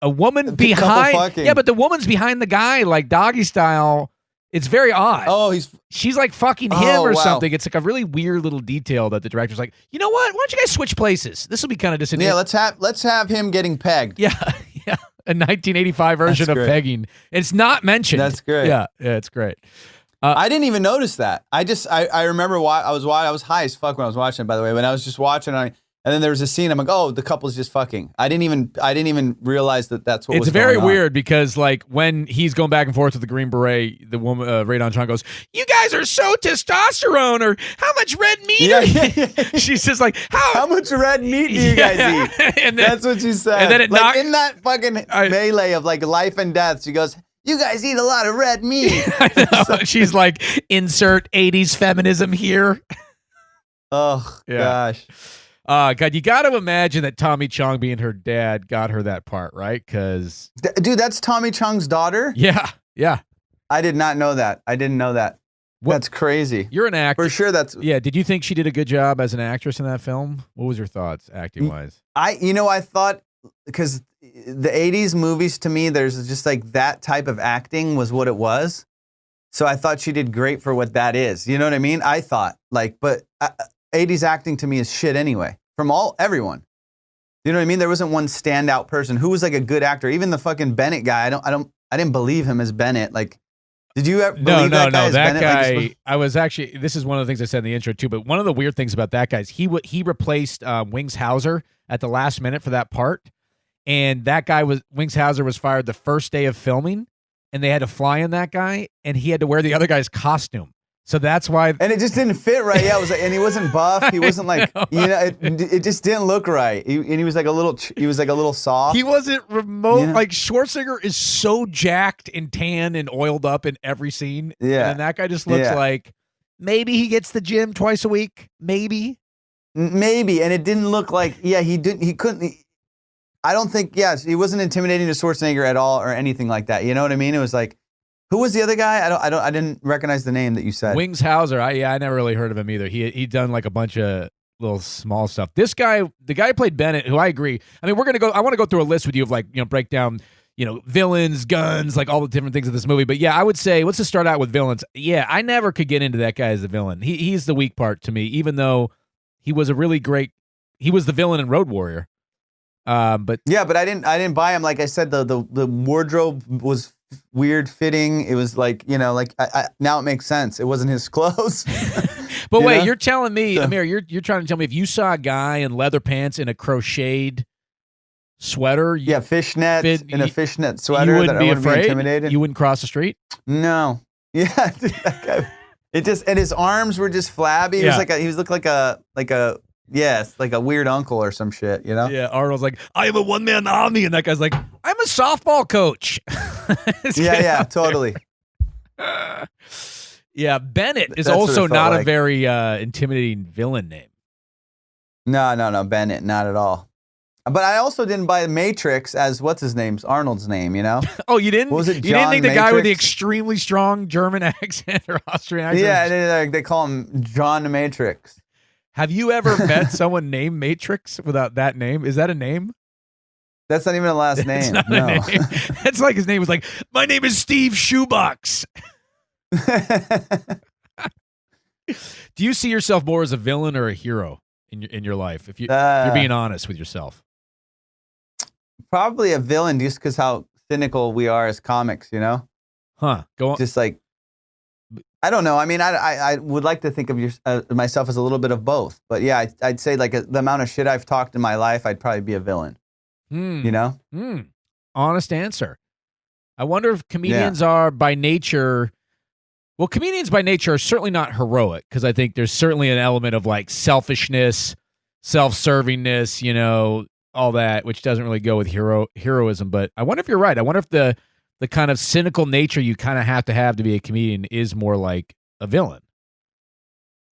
woman behind. Yeah, but the woman's behind the guy, like doggy style, It's very odd. Oh, she's like fucking him Oh, or wow. something. It's like a really weird little detail that the director's like, you know what? Why don't you guys switch places? This will be kind of disinteresting. Yeah, let's have him getting pegged. Yeah, yeah. A 1985 version That's of great. pegging. It's not mentioned. That's great. Yeah, it's great. I didn't even notice that. I remember why I was high as fuck when I was watching it, by the way. When I was just watching, and then there was a scene. I'm like, oh, the couple's just fucking. I didn't even realize that that's what It's was very going on. weird because like when he's going back and forth with the Green Beret, the woman Radon Chong goes, "You guys are so testosterone," or "How much red meat?" Yeah. She's just like, How much red meat do you guys eat? And then, That's what she said. and then it like knocked- in that fucking melee of like life and death, she goes, "You guys eat a lot of red meat." I know. She's like, insert 80s feminism here. Oh gosh. God, you got to imagine that Tommy Chong being her dad got her that part, right? Because Dude, that's Tommy Chong's daughter? yeah. I did not know that. I didn't know that. That's crazy. You're an actor. For sure that's Yeah, did you think she did a good job as an actress in that film? What was your thoughts acting-wise? I thought, because the 80s movies to me, there's just like that type of acting was what it was. So I thought she did great for what that is. You know what I mean? I thought but 80s acting to me is shit anyway, from everyone. You know what I mean? There wasn't one standout person who was like a good actor. Even the fucking Bennett guy, I didn't believe him as Bennett. Like, did you ever believe that guy as Bennett? That Like, guy, I was actually, this is one of the things I said in the intro too, but one of the weird things about that guy is he replaced Wings Hauser at the last minute for that part. And that guy Wings Hauser was fired the first day of filming, and they had to fly in that guy, and he had to wear the other guy's costume. So that's why. And it just didn't fit right. Yeah, it was like, and he wasn't buff. He wasn't like, it just didn't look right. He was like a little soft. He wasn't remote. Yeah. Like Schwarzenegger is so jacked and tan and oiled up in every scene. Yeah. And that guy just looks like maybe he gets the gym twice a week. Maybe. And it didn't look like, he couldn't. I don't think, he wasn't intimidating to Schwarzenegger at all or anything like that. You know what I mean? It was like, who was the other guy? I didn't recognize the name that you said. Wings Hauser. I never really heard of him either. He'd done like a bunch of little small stuff. This guy, the guy who played Bennett, who I agree. I mean, I want to go through a list with you of like, break down, villains, guns, like all the different things of this movie. But yeah, I would say, let's just start out with villains. Yeah, I never could get into that guy as a villain. He's the weak part to me, even though he was he was the villain in Road Warrior. But I didn't buy him. Like I said, the wardrobe was weird fitting. It was like, now it makes sense. It wasn't his clothes. But wait, you're telling me, Amir, you're trying to tell me if you saw a guy in leather pants in a crocheted sweater, fishnet in a fishnet sweater, you wouldn't be afraid? Intimidated. You wouldn't cross the street? No. Yeah, dude, that guy, and his arms were just flabby. He was like he looked like a weird uncle or some shit, Yeah, Arnold's like, I am a one-man army, and that guy's like, I'm a softball coach. Yeah, totally. Yeah, Bennett is That's what also it felt not a like. very intimidating villain name. No, Bennett, not at all. But I also didn't buy Matrix as what's his name's Arnold's name, Oh, you didn't? What was it, You didn't John think the guy with the Matrix? extremely strong German accent or Austrian accent? Yeah, they call him John Matrix. Have you ever met someone named Matrix without that name? Is that a name? That's not even a last It's name. not No. a name. That's like his name was like, my name is Steve Shoebox. Do you see yourself more as a villain or a hero in your life? If you're being honest with yourself. Probably a villain, just because how cynical we are as comics, Huh. Go on. Just like, I don't know. I mean, I would like to think of myself as a little bit of both. But yeah, I'd say like the amount of shit I've talked in my life, I'd probably be a villain. Honest answer. I wonder if comedians are by nature. Well, comedians by nature are certainly not heroic, because I think there's certainly an element of like selfishness, self-servingness, all that, which doesn't really go with heroism. But I wonder if you're right. I wonder if the kind of cynical nature you kind of have to be a comedian is more like a villain.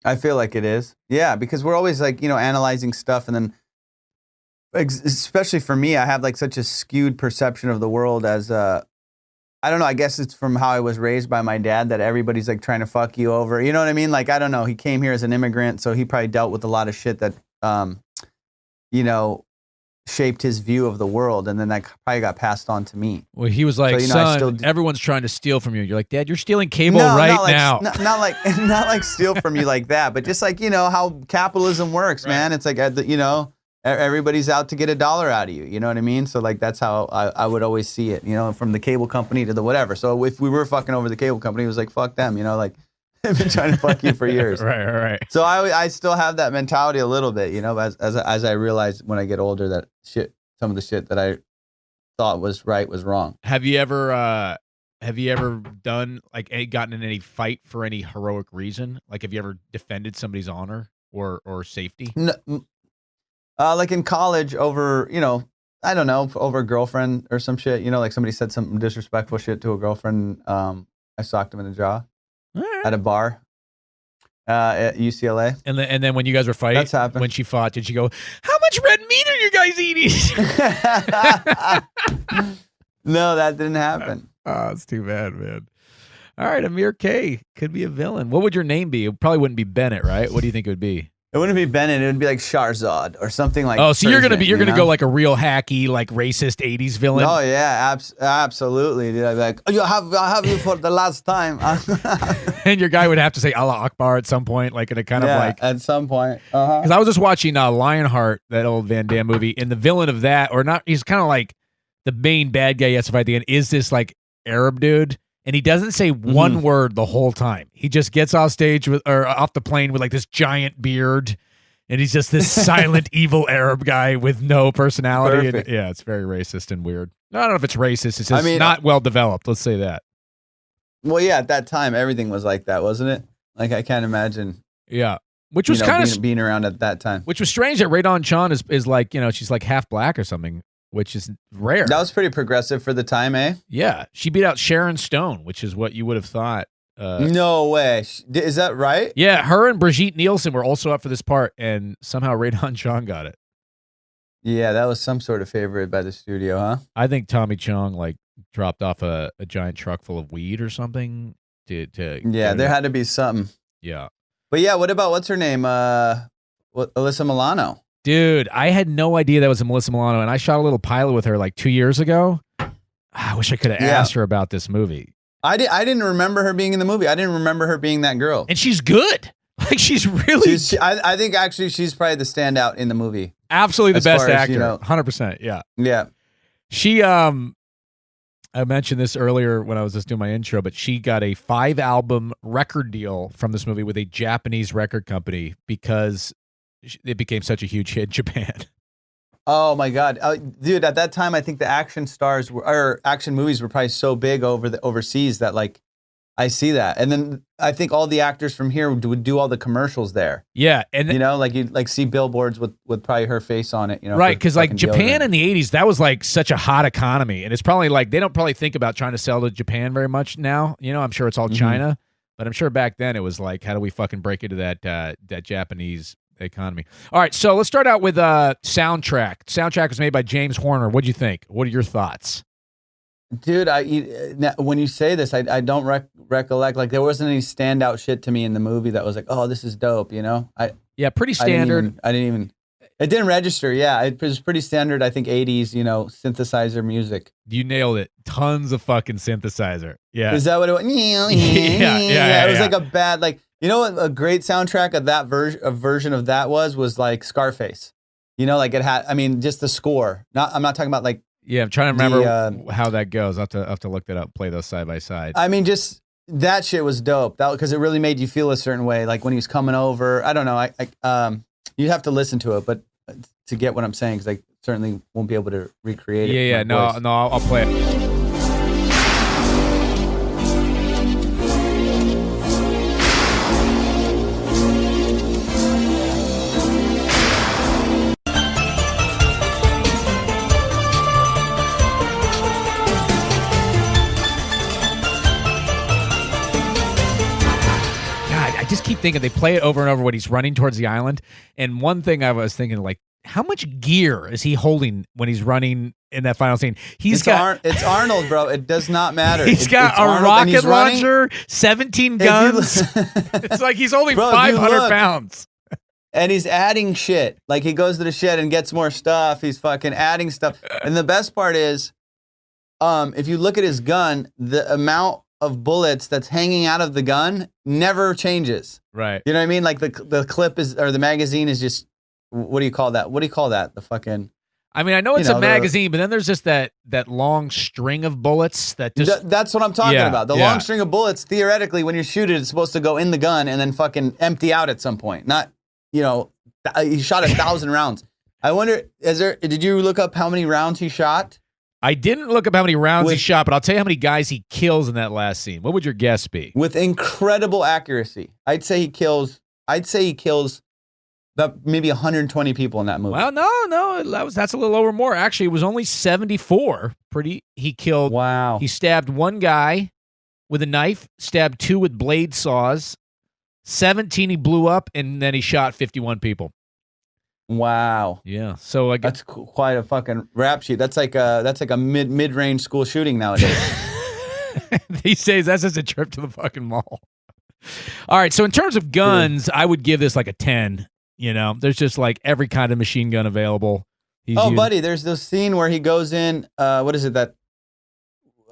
I feel like it is. Yeah, because we're always like, analyzing stuff, and then especially for me, I have like such a skewed perception of the world as I don't know, I guess it's from how I was raised by my dad that everybody's like trying to fuck you over. You know what I mean? Like, I don't know, he came here as an immigrant, so he probably dealt with a lot of shit that shaped his view of the world, and then that probably got passed on to me. Well, he was like, So, you know, I son, still everyone's trying to steal from you. You're like, Dad, you're stealing cable not like, now. Not like not like steal from you like that, but just like, you know, how capitalism works, man. It's like, you know, everybody's out to get $1 out of you. You know what I mean? So like, that's how I would always see it, you know, from the cable company to the whatever. So if we were fucking over the cable company, it was like, fuck them, you know, like they've been trying to fuck you for years. Right. So I still have that mentality a little bit, you know, as I realize when I get older that some of the shit that I thought was right was wrong. Have you ever done like gotten in any fight for any heroic reason? Like, have you ever defended somebody's honor or safety? No, like in college over, you know, I don't know, over a girlfriend or some shit, you know, like somebody said some disrespectful shit to a girlfriend. I socked him in the jaw at a bar at UCLA. And then when you guys were fighting, That's happened. when she fought, did she go, how much red meat are you guys eating? No, that didn't happen. Oh, it's too bad, man. All right, Amir K could be a villain. What would your name be? It probably wouldn't be Bennett, right? What do you think it would be? It wouldn't be Bennett. It would be like Sharzad or something like. Oh, so you're gonna you know? go like a real hacky, like racist '80s villain. Oh yeah, absolutely. Dude. I'd be like, I have you for the last time. And your guy would have to say Allah Akbar at some point, like in a kind of like. At some point. Because I was just watching Lionheart, that old Van Damme movie, and the villain of that, or not, he's kind of like the main bad guy. Yes, at the end is this like Arab dude. And he doesn't say one word the whole time. He just gets off stage or off the plane with like this giant beard, and he's just this silent, evil Arab guy with no personality. And, yeah, it's very racist and weird. I don't know if it's racist. It's just not well developed. Let's say that. Well, yeah, at that time everything was like that, wasn't it? Like I can't imagine. Yeah, which was kind of being around at that time. Which was strange that Radon Chan is like, you know, she's like half black or something, which is rare. That was pretty progressive for the time, eh? Yeah. She beat out Sharon Stone, which is what you would have thought. No way. Is that right? Yeah, her and Brigitte Nielsen were also up for this part, and somehow Radon Chan got it. Yeah, that was some sort of favorite by the studio, huh? I think Tommy Chong like dropped off a giant truck full of weed or something to Yeah, there had to be something. Yeah. But yeah, what about, what's her name? Alyssa Milano. Dude, I had no idea that was a Alyssa Milano, and I shot a little pilot with her like 2 years ago. I wish I could have asked her about this movie. I didn't remember her being in the movie. I didn't remember her being that girl. And she's good. Like, she's really... I think actually she's probably the standout in the movie. Absolutely the best actor. You know, 100%, yeah. Yeah. She, I mentioned this earlier when I was just doing my intro, but she got a 5-album record deal from this movie with a Japanese record company because it became such a huge hit in Japan. Oh my God, dude! At that time, I think the action movies were probably so big overseas that like I see that, and then I think all the actors from here would do all the commercials there. Yeah, and you know, like you'd like see billboards with probably her face on it. You know, right? Because like Japan in the '80s, that was like such a hot economy, and it's probably like they don't probably think about trying to sell to Japan very much now. You know, I'm sure it's all China, but I'm sure back then it was like, how do we fucking break into that Japanese economy? All right, so let's start out with soundtrack. Soundtrack was made by James Horner. What'd you think? What are your thoughts? Dude, when you say this, I don't recollect. Like, there wasn't any standout shit to me in the movie that was like, oh, this is dope, you know? Pretty standard. It didn't register, yeah. It was pretty standard, I think, 80s, you know, synthesizer music. You nailed it. Tons of fucking synthesizer. Yeah. Is that what it was? Yeah. It was like a bad, like, you know what a great soundtrack of that version of that was like Scarface. You know, like it had, I mean, just the score. I'm not talking about like. Yeah, I'm trying to remember how that goes. I'll have to look that up, play those side by side. I mean, just that shit was dope. Because it really made you feel a certain way. Like when he was coming over, I don't know. You have to listen to it, but to get what I'm saying, because I certainly won't be able to recreate it. Yeah, no, I'll play it. I just keep thinking they play it over and over when he's running towards the island. And one thing I was thinking, like, how much gear is he holding when he's running in that final scene? It's Arnold, bro. It does not matter. He's got a rocket launcher, 17 guns. It's like he's only 500 pounds. And he's adding shit. Like he goes to the shed and gets more stuff. He's fucking adding stuff. And the best part is, if you look at his gun, the amount of bullets that's hanging out of the gun never changes. Right. You know what I mean? Like the clip is, or the magazine is just, what do you call that? What do you call that? The fucking... I mean, I know it's a magazine, but then there's just that long string of bullets that just... That's what I'm talking about. The long string of bullets, theoretically, when you shoot it, it's supposed to go in the gun and then fucking empty out at some point. Not, he shot 1,000 rounds. I wonder, did you look up how many rounds he shot? I didn't look up how many rounds he shot, but I'll tell you how many guys he kills in that last scene. What would your guess be? With incredible accuracy. I'd say he kills about maybe 120 people in that movie. Well, no, that's a little over more. Actually, it was only 74. He killed. Wow. He stabbed one guy with a knife, stabbed 2 with blade saws, 17 he blew up, and then he shot 51 people. Wow. Yeah. So that's quite a fucking rap sheet. That's like a mid-range school shooting nowadays. These days, that's just a trip to the fucking mall. All right. So in terms of guns, I would give this like a 10. There's just like every kind of machine gun available. Buddy, there's this scene where he goes in, what is it, that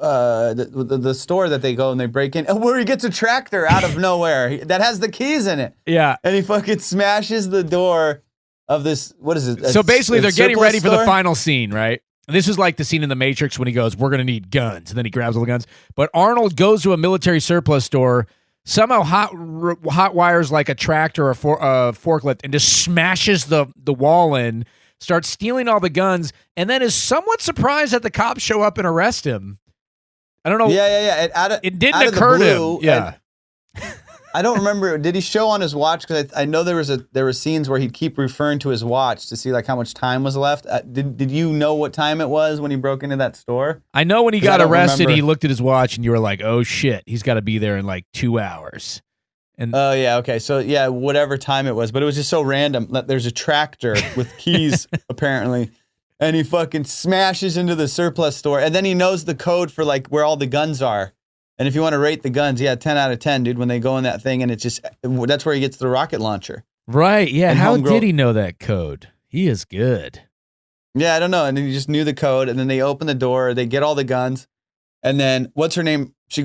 the store that they go and they break in, where he gets a tractor out of nowhere that has the keys in it. Yeah. And he fucking smashes the door of this, what is it? So basically, they're getting ready for the store? final scene, right? This is like the scene in The Matrix when he goes, we're going to need guns. And then he grabs all the guns. But Arnold goes to a military surplus store, somehow hot wires like a tractor or a forklift and just smashes the wall in, starts stealing all the guns, and then is somewhat surprised that the cops show up and arrest him. I don't know. Yeah. It didn't occur to him. Yeah. I don't remember. Did he show on his watch? Because I know there were scenes where he'd keep referring to his watch to see like how much time was left. Did you know what time it was when he broke into that store? I know when he got arrested, he looked at his watch and you were like, "Oh shit, he's got to be there in like 2 hours." And yeah, okay. So yeah, whatever time it was, but it was just so random. There's a tractor with keys apparently, and he fucking smashes into the surplus store, and then he knows the code for like where all the guns are. And if you want to rate the guns, 10 out of 10, dude, when they go in that thing, and that's where he gets the rocket launcher. Right, yeah. And how did he know that code? He is good. Yeah, I don't know. And then he just knew the code, and then they open the door, they get all the guns, and then, what's her name? She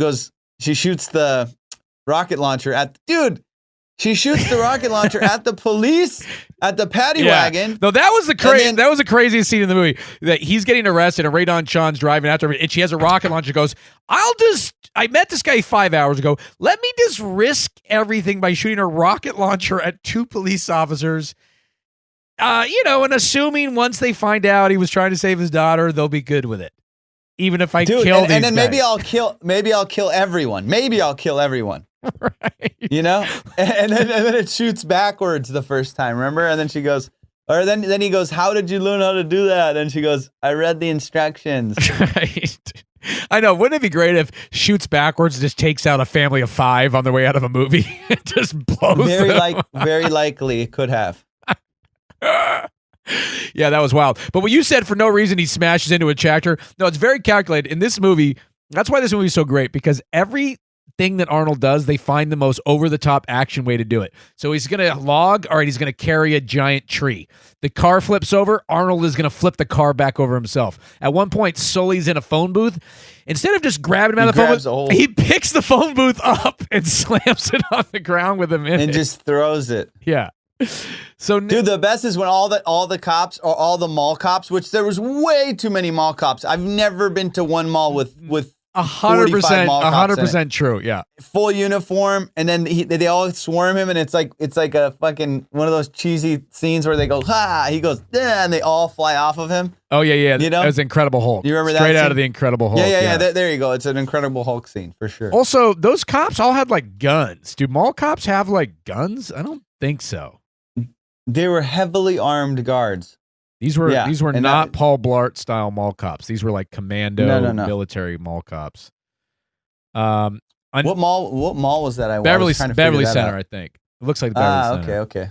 shoots the rocket launcher she shoots the rocket launcher at the police, at the paddy wagon. No, that was the craziest scene in the movie. That he's getting arrested and Radon Chon's driving after him, and she has a rocket launcher. Goes, I met this guy 5 hours ago. Let me just risk everything by shooting a rocket launcher at 2 police officers. And assuming once they find out he was trying to save his daughter, they'll be good with it. Even if I kill these guys. And then maybe I'll kill everyone. Maybe I'll kill everyone. Right. And then it shoots backwards the first time, remember? And then she goes, or then he goes, "How did you learn how to do that?" And she goes, "I read the instructions." Right. I know. Wouldn't it be great if shoots backwards just takes out a family of 5 on their way out of a movie? It just blows very likely it could have. Yeah, that was wild. But what you said, for no reason he smashes into a tractor. No, it's very calculated. In this movie, that's why this movie is so great, because everything that Arnold does, they find the most over-the-top action way to do it. So he's going to log, all right, he's going to carry a giant tree. The car flips over, Arnold is going to flip the car back over himself. At one point, Sully's in a phone booth. Instead of just grabbing him out of the phone booth, he picks the phone booth up and slams it on the ground with him in it. And just throws it. Yeah. So, dude, the best is when all the cops, or all the mall cops, which there was way too many mall cops. I've never been to one mall with 100% true. Yeah, full uniform, and then they all swarm him, and it's like a fucking one of those cheesy scenes where they go ha, he goes yeah, and they all fly off of him. Oh yeah. It was Incredible Hulk. You remember that? Straight out of the Incredible Hulk. Yeah. There you go. It's an Incredible Hulk scene for sure. Also, those cops all had like guns. Do mall cops have like guns? I don't think so. They were heavily armed guards. These were not Paul Blart style mall cops. These were like Commando military mall cops. What mall was that? Beverly Center, I think. It looks like the Beverly Center. Okay.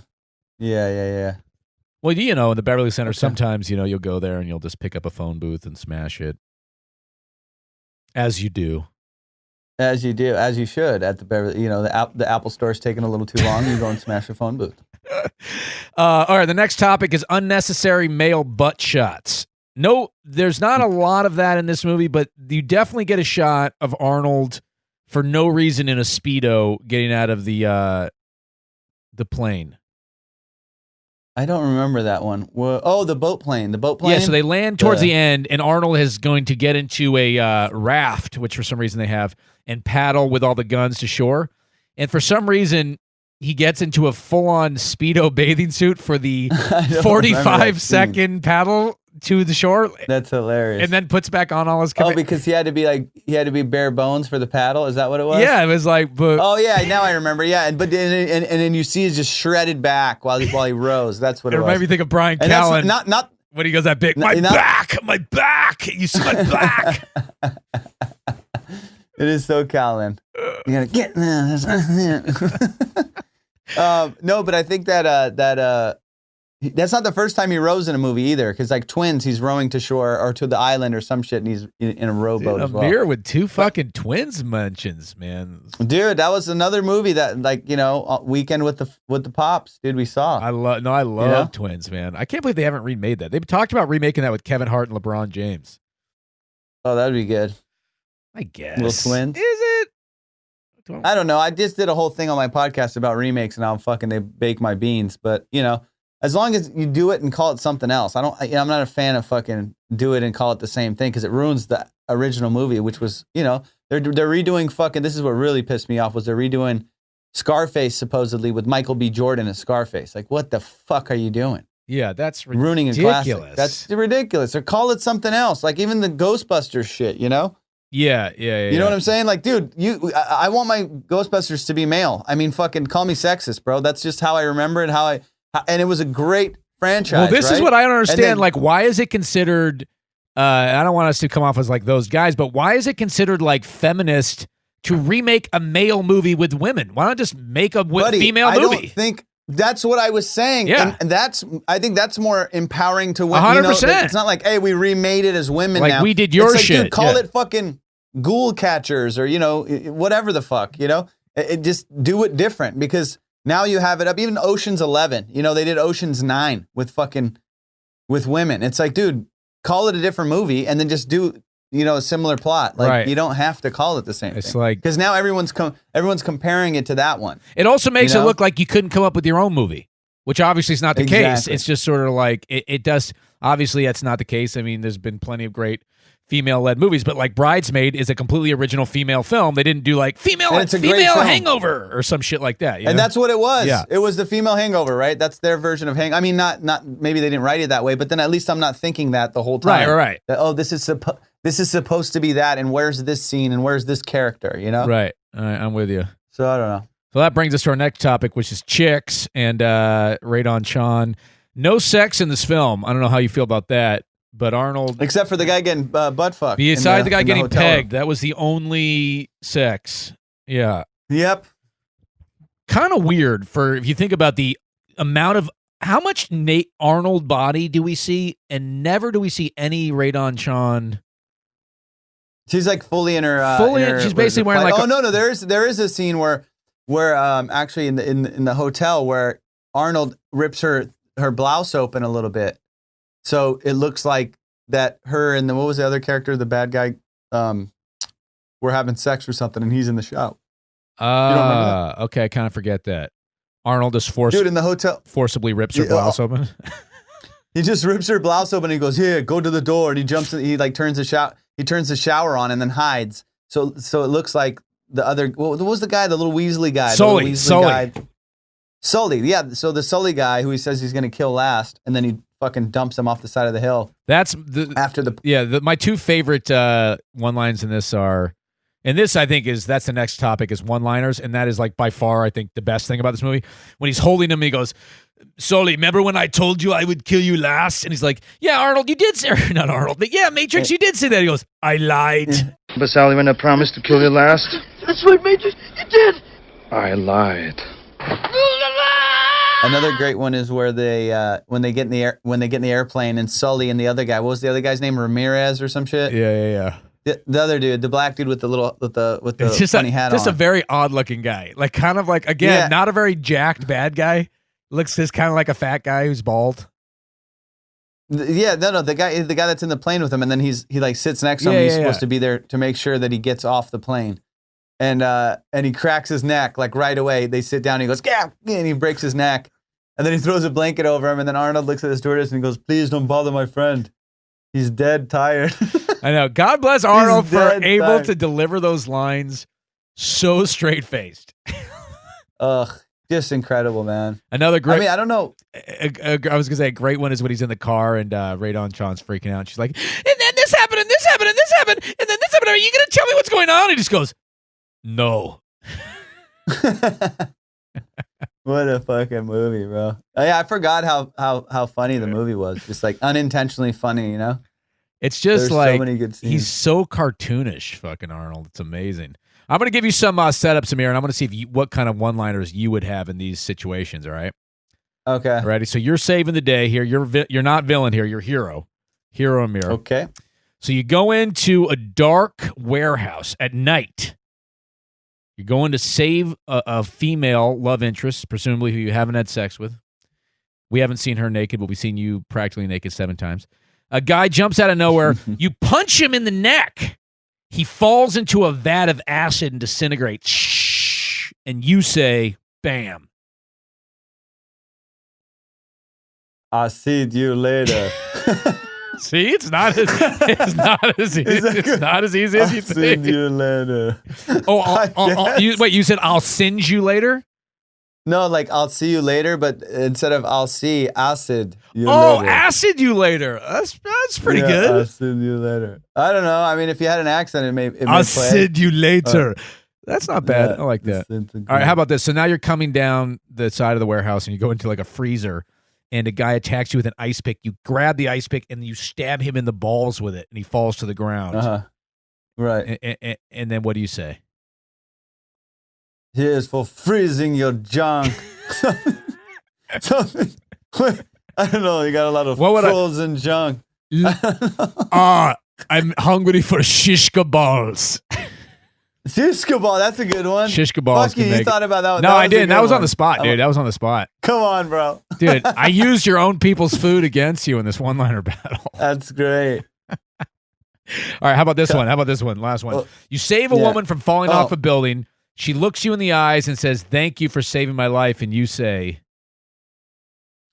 Yeah. Well, in the Beverly Center, sometimes you'll go there and you'll just pick up a phone booth and smash it, as you do. As you do, as you should at the Beverly, the Apple Store's taking a little too long. You go and smash a phone booth. All right, the next topic is unnecessary male butt shots. No, there's not a lot of that in this movie, but you definitely get a shot of Arnold for no reason in a Speedo getting out of the plane. I don't remember that one. Oh, the boat plane. The boat plane? Yeah, so they land towards the end, and Arnold is going to get into a raft, which for some reason they have, and paddle with all the guns to shore. And for some reason, he gets into a full-on Speedo bathing suit for the 45-second paddle to the shore. That's hilarious. And then puts back on all his because he had to be bare bones for the paddle. Is that what it was? Yeah, it was like. But, oh yeah, now I remember. Yeah, and then you see he's just shredded back while he rows. That's what it was. It made me think of Brian Callen. Not when he goes that big. My back. You see my back. It is so Callen. You gotta get no, but I think that that's not the first time he rows in a movie either. Because like Twins, he's rowing to shore or to the island or some shit, and he's in a rowboat as well. Amir with two fucking Twins mentions, man. Dude, that was another movie that Weekend with the Pops, dude. We saw. I love Twins, man. I can't believe they haven't remade that. They've talked about remaking that with Kevin Hart and LeBron James. Oh, that'd be good. I guess. Little Twins. Is it? I don't know. I just did a whole thing on my podcast about remakes and how fucking they bake my beans. But as long as you do it and call it something else, I'm not a fan of fucking do it and call it the same thing because it ruins the original movie, which was they're redoing fucking. This is what really pissed me off was they're redoing Scarface supposedly with Michael B. Jordan as Scarface. Like, what the fuck are you doing? Yeah, that's ruining a classic. That's ridiculous. Or call it something else, like even the Ghostbusters shit. Yeah. You know what I'm saying? Like, dude, I want my Ghostbusters to be male. I mean, fucking call me sexist, bro. That's just how I remember it. And it was a great franchise. Well, this is right? what I don't understand. Like, why is it considered? I don't want us to come off as like those guys, but why is it considered like feminist to remake a male movie with women? Why not just make a female movie? I don't think that's what I was saying. Yeah, and I think that's more empowering to women. 100%. It's not like, hey, we remade it as women like now. We did your shit. Dude, call it fucking Ghoul Catchers or whatever the fuck. It just do it different because. Now you have it up. Even Ocean's 11. They did Ocean's 9 with women. It's like, dude, call it a different movie and then just do, a similar plot. Like, right. You don't have to call it the same thing. It's like... Because now everyone's comparing it to that one. It also makes it look like you couldn't come up with your own movie, which obviously is not the case. It's just sort of like, it does... Obviously, that's not the case. I mean, there's been plenty of great female-led movies, but like Bridesmaid is a completely original female film. They didn't do like female hangover or some shit like that. And that's what it was. Yeah. It was the female hangover, right? That's their version of I mean, not maybe they didn't write it that way, but then at least I'm not thinking that the whole time. Right. That, this is supposed to be that, and where's this scene, and where's this character, Right. All right, I'm with you. So I don't know. So that brings us to our next topic, which is chicks and Radon Sean. No sex in this film. I don't know how you feel about that. But Arnold... Except for the guy getting butt fucked. Besides the guy getting pegged. That was the only sex. Yeah. Yep. Kind of weird if you think about the amount of... How much Arnold body do we see? And never do we see any Radon Sean... She's like fully in her... she's basically wearing like... Oh, no. There is a scene where actually in the hotel where Arnold rips her blouse open a little bit. So it looks like that her and what was the other character, the bad guy, were having sex or something, and he's in the shower. Okay, I kind of forget that. Arnold is in the hotel forcibly rips her blouse open. He just rips her blouse open. And he goes, "Here, go to the door," and he jumps. He like turns the shower on and then hides. So it looks like the other. What was the guy? The little Weasley guy. Sully. Sully. Yeah. So the Sully guy who he says he's going to kill last, and then he fucking dumps him off the side of the hill. That's my two favorite one-liners in this are, and this I think that's the next topic is one-liners, and that is like by far I think the best thing about this movie when he's holding him. He goes, "Sully, remember when I told you I would kill you last?" And he's like, "Yeah, Arnold, you did say not Arnold, but yeah, Matrix, you did say that." He goes, "I lied." But Sally, when I promised to kill you last, That's right, Matrix. You did. I lied. Another great one is where they when they get in the airplane and Sully and the other guy, what was the other guy's name? Ramirez or some shit? Yeah. The other dude, the black dude with the It's just funny hat just on. a very odd looking guy. Like kind of like again, not a very jacked bad guy. Looks just kind of like a fat guy who's bald. The guy that's in the plane with him, and then he like sits next to him. He's supposed to be there to make sure that he gets off the plane, and he cracks his neck like right away. They sit down, and he goes, "Yeah," and he breaks his neck, and then he throws a blanket over him, and then Arnold looks at the stewardess and he goes, "Please don't bother my friend. He's dead tired." I know. God bless Arnold for able to deliver those lines so straight faced. Ugh, just incredible, man. Another great. I mean, I don't know. I was gonna say a great one is when he's in the car and Radon Sean's freaking out. She's like, and then this happened, and this happened, and this happened, and then this happened. Are you gonna tell me what's going on? He just goes, no. What a fucking movie, bro. Oh, yeah, I forgot how funny the movie was. Just like unintentionally funny, you know? It's just There's like so many good scenes. he's so cartoonish, fucking Arnold. It's amazing. I'm gonna give you some setups, Amir, and I'm gonna see what kind of one-liners you would have in these situations. All right. Okay. Ready? So you're saving the day here. You're not villain here. You're hero. Hero Amir. Okay. So you go into a dark warehouse at night. You're going to save a female love interest, presumably who you haven't had sex with. We haven't seen her naked, but we've seen you practically naked 7 times. A guy jumps out of nowhere. You punch him in the neck. He falls into a vat of acid and disintegrates. Shh. And you say, bam. I'll see you later. See, it's not as easy as you think. I'll see you later. You said I'll send you later? No, like I'll see you later, but instead of I'll see, acid you later. Acid you later. That's pretty good. I'll send you later. I don't know. I mean, if you had an accent, it may I'll play. send you later. That's not bad. I like that. All right, how about this? So now you're coming down the side of the warehouse and you go into like a freezer and a guy attacks you with an ice pick. You grab the ice pick and you stab him in the balls with it and he falls to the ground. Right. And then what do you say? Here's for freezing your junk. Something. I don't know. You got a lot of frozen junk. I'm hungry for shishka balls. Shishka ball. That's a good one. Shishka balls. Fuck you thought about that one. No, I didn't. That was on the spot, dude. That was on the spot. Come on, bro. Dude, I used your own people's food against you in this one-liner battle. That's great. All right, how about this one? Last one. You save a woman from falling off a building. She looks you in the eyes and says, "Thank you for saving my life." And you say,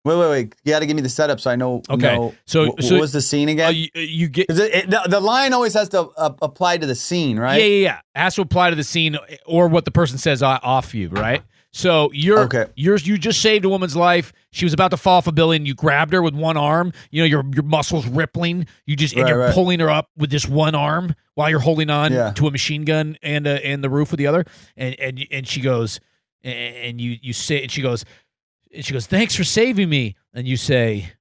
Wait. You got to give me the setup so I know. Okay. So what was the scene again? You get the line always has to apply to the scene, right? Yeah. It has to apply to the scene or what the person says off you, right? So you just saved a woman's life. She was about to fall off a building. You grabbed her with one arm. You know, your muscles rippling. You're pulling her up with this one arm while you're holding on to a machine gun and the roof with the other. And she goes, and you say, and she goes, "Thanks for saving me." And you say,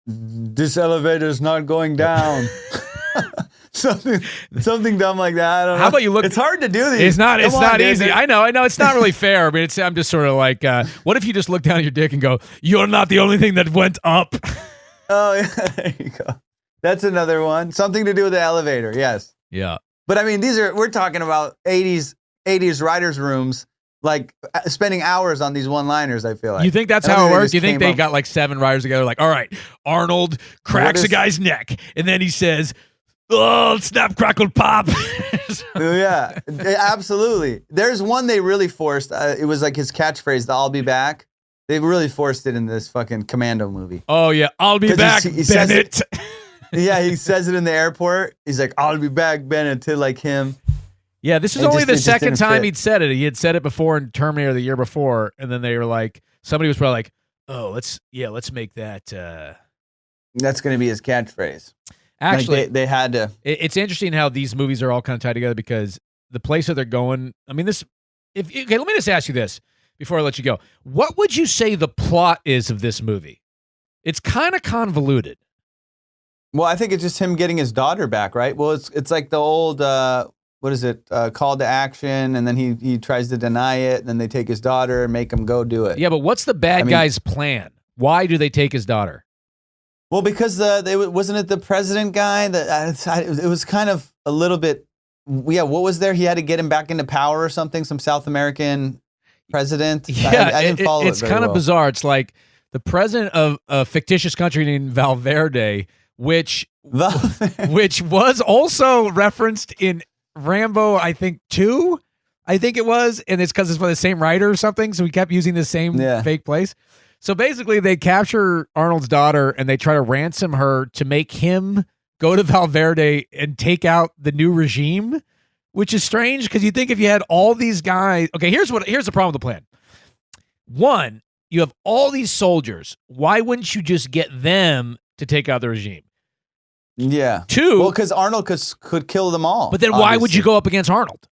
"This elevator's not going down." Something dumb like that. I don't know. How about you look? It's hard to do these. It's not easy. I know. It's not really fair. I mean, I'm just sort of like, what if you just look down at your dick and go, "You're not the only thing that went up." Oh, yeah, there you go. That's another one. Something to do with the elevator. Yes. Yeah. But I mean, we're talking about 80s writers' rooms, like spending hours on these one-liners. I feel like. You think that's how it works? You think they got like 7 writers together? Like, all right, Arnold cracks a guy's neck, and then he says, "Oh, snap, crackle, pop." Yeah, absolutely. There's one they really forced. It was like his catchphrase, the "I'll be back." They really forced it in this fucking Commando movie. Oh yeah, "I'll be back, Bennett." Yeah, he says it in the airport. He's like, "I'll be back, Bennett," to like him. Yeah, this is only the second time he'd said it. He had said it before in Terminator the year before, and then they were like, somebody was probably like, "Oh, let's make that." That's going to be his catchphrase. Actually, like they had to. It's interesting how these movies are all kind of tied together because the place that they're going. I mean, let me just ask you this before I let you go. What would you say the plot is of this movie? It's kind of convoluted. Well, I think it's just him getting his daughter back, right? Well, it's like the old what is it? Call to action, and then he tries to deny it, and then they take his daughter and make him go do it. Yeah, but what's the bad guy's plan? Why do they take his daughter? Well, because wasn't it the president guy that it was kind of a little bit. Yeah, what was there? He had to get him back into power or something. Some South American president. Yeah, I didn't follow it. It's kind of bizarre. It's like the president of a fictitious country named Valverde, which was also referenced in Rambo, I think 2. I think it was, and it's because it's by the same writer or something. So we kept using the same fake place. So basically, they capture Arnold's daughter and they try to ransom her to make him go to Valverde and take out the new regime, which is strange because you think if you had all these guys. Okay, here's the problem with the plan. One, you have all these soldiers. Why wouldn't you just get them to take out the regime? Yeah. 2, well, because Arnold could kill them all. But then why would you go up against Arnold?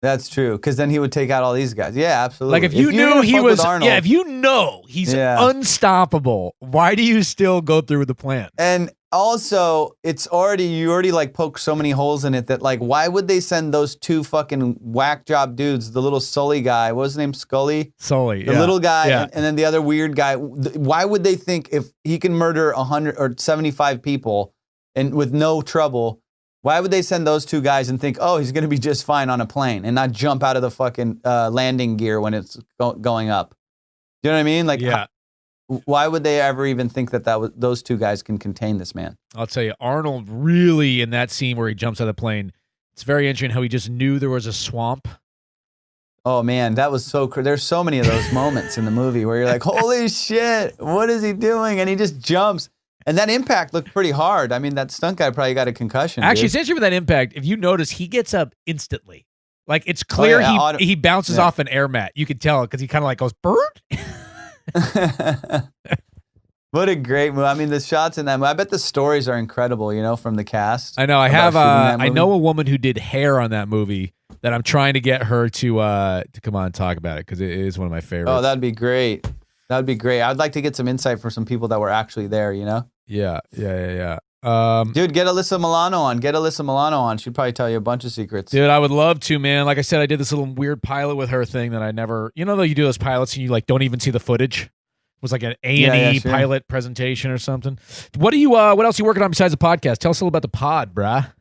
That's true, because then he would take out all these guys. Yeah, absolutely. Like if you knew he was, Arnold, if you know he's unstoppable, why do you still go through with the plan? And also, you already like poke so many holes in it that like, why would they send those 2 fucking whack job dudes, the little Sully guy, what was his name, Scully? Sully, the little guy, and then the other weird guy. Why would they think if he can murder 100 or 75 people and with no trouble? Why would they send those 2 guys and think, oh, he's going to be just fine on a plane and not jump out of the fucking landing gear when it's going up? You know what I mean? Like, why would they ever even think that those 2 guys can contain this man? I'll tell you, Arnold really in that scene where he jumps out of the plane, it's very interesting how he just knew there was a swamp. Oh, man, that was so There's so many of those moments in the movie where you're like, holy shit, what is he doing? And he just jumps. And that impact looked pretty hard. I mean, that stunt guy probably got a concussion. Actually, essentially with that impact, if you notice, he gets up instantly. Like, it's clear he bounces off an air mat. You can tell because he kind of like goes, bird? What a great movie. I mean, the shots in that movie, I bet the stories are incredible, from the cast. I know. I know a woman who did hair on that movie that I'm trying to get her to come on and talk about it because it is one of my favorites. Oh, that'd be great. That'd be great. I'd like to get some insight from some people that were actually there, Yeah. Dude, get Alyssa Milano on. She'd probably tell you a bunch of secrets. Dude, I would love to, man. Like I said, I did this little weird pilot with her thing that I never, though you do those pilots and you like don't even see the footage. It was like an A&E pilot presentation or something. What else are you working on besides the podcast? Tell us a little about the pod, brah.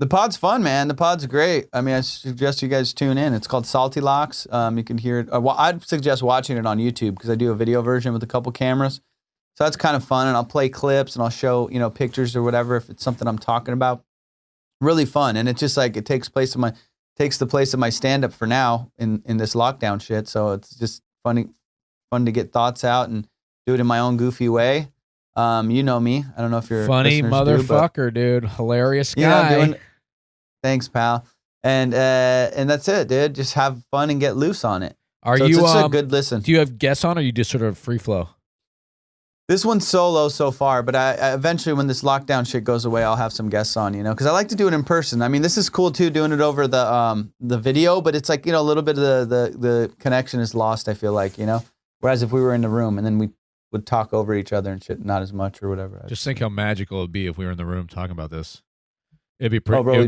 The pod's fun, man. The pod's great. I mean, I suggest you guys tune in. It's called Salty Locks. You can hear it. Well, I'd suggest watching it on YouTube because I do a video version with a couple cameras. So that's kind of fun, and I'll play clips and I'll show pictures or whatever if it's something I'm talking about. Really fun, and it's just like it takes the place of my stand up for now in this lockdown shit. So it's just fun to get thoughts out and do it in my own goofy way. You know me. I don't know if you're funny motherfucker, dude. Hilarious guy. Thanks, pal. And that's it, dude. Just have fun and get loose on it. It's a good listen. Do you have guests on, or you just sort of free flow? This one's solo so far, but I eventually, when this lockdown shit goes away, I'll have some guests on, because I like to do it in person. I mean, this is cool too, doing it over the video, but it's like, a little bit of the connection is lost, I feel like, Whereas if we were in the room and then we would talk over each other and shit, not as much or whatever. Just think how magical it would be if we were in the room talking about this. It'd be pretty. Oh, bro,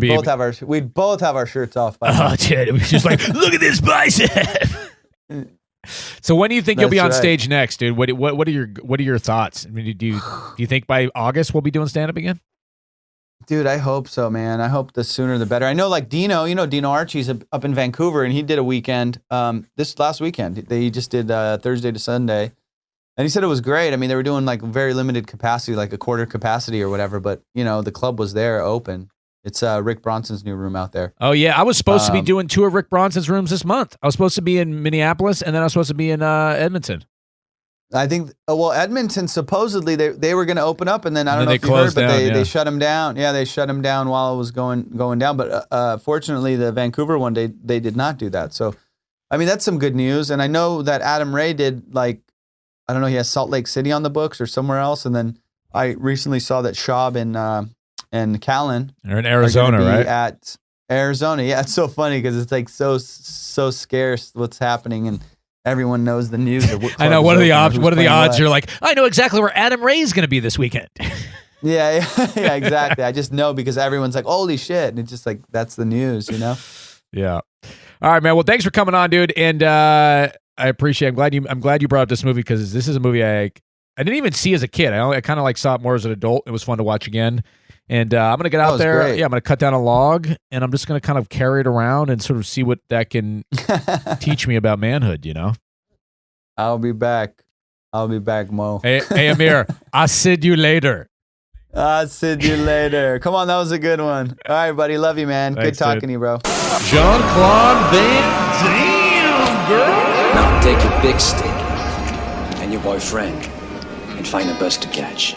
we'd both have our shirts off. Dude, it was just like, look at this bicep. So when do you think you'll be on stage next, dude? What are your thoughts? I mean, do you think by August we'll be doing stand up again? Dude, I hope so, man. I hope the sooner the better. I know, like Dino, Dino Archie's up in Vancouver, and he did a weekend. This last weekend, he just did Thursday to Sunday, and he said it was great. I mean, they were doing like very limited capacity, like a quarter capacity or whatever, but the club was there open. It's Rick Bronson's new room out there. Oh, yeah. I was supposed to be doing 2 of Rick Bronson's rooms this month. I was supposed to be in Minneapolis, and then I was supposed to be in Edmonton. I think, Edmonton, supposedly, they were going to open up, and then I don't know if you heard, but they shut him down. Yeah, they shut him down while it was going down. But fortunately, the Vancouver one, they did not do that. So, I mean, that's some good news. And I know that Adam Ray did, like, I don't know, he has Salt Lake City on the books or somewhere else. And then I recently saw that Schaub and Callan are in Arizona, right? At Arizona, yeah. It's so funny because it's like so scarce what's happening, and everyone knows the news. I know. What are the odds? What are the odds? You're like, I know exactly where Adam Ray is going to be this weekend. yeah, exactly. I just know because everyone's like, holy shit, and it's just like that's the news, Yeah. All right, man. Well, thanks for coming on, dude, and I appreciate. I'm glad you brought up this movie because this is a movie I didn't even see as a kid. I kind of like saw it more as an adult. It was fun to watch again. And I'm gonna get out there. Great. Yeah, I'm gonna cut down a log, and I'm just gonna kind of carry it around and sort of see what that can teach me about manhood. You know. I'll be back. I'll be back, Mo. Hey Amir, I'll see you later. I'll see you later. Come on, that was a good one. All right, buddy. Love you, man. Thanks, Good talking dude. to you, bro. Jean-Claude Van Damme, girl. Now take your big stick and your boyfriend and find a bus to catch.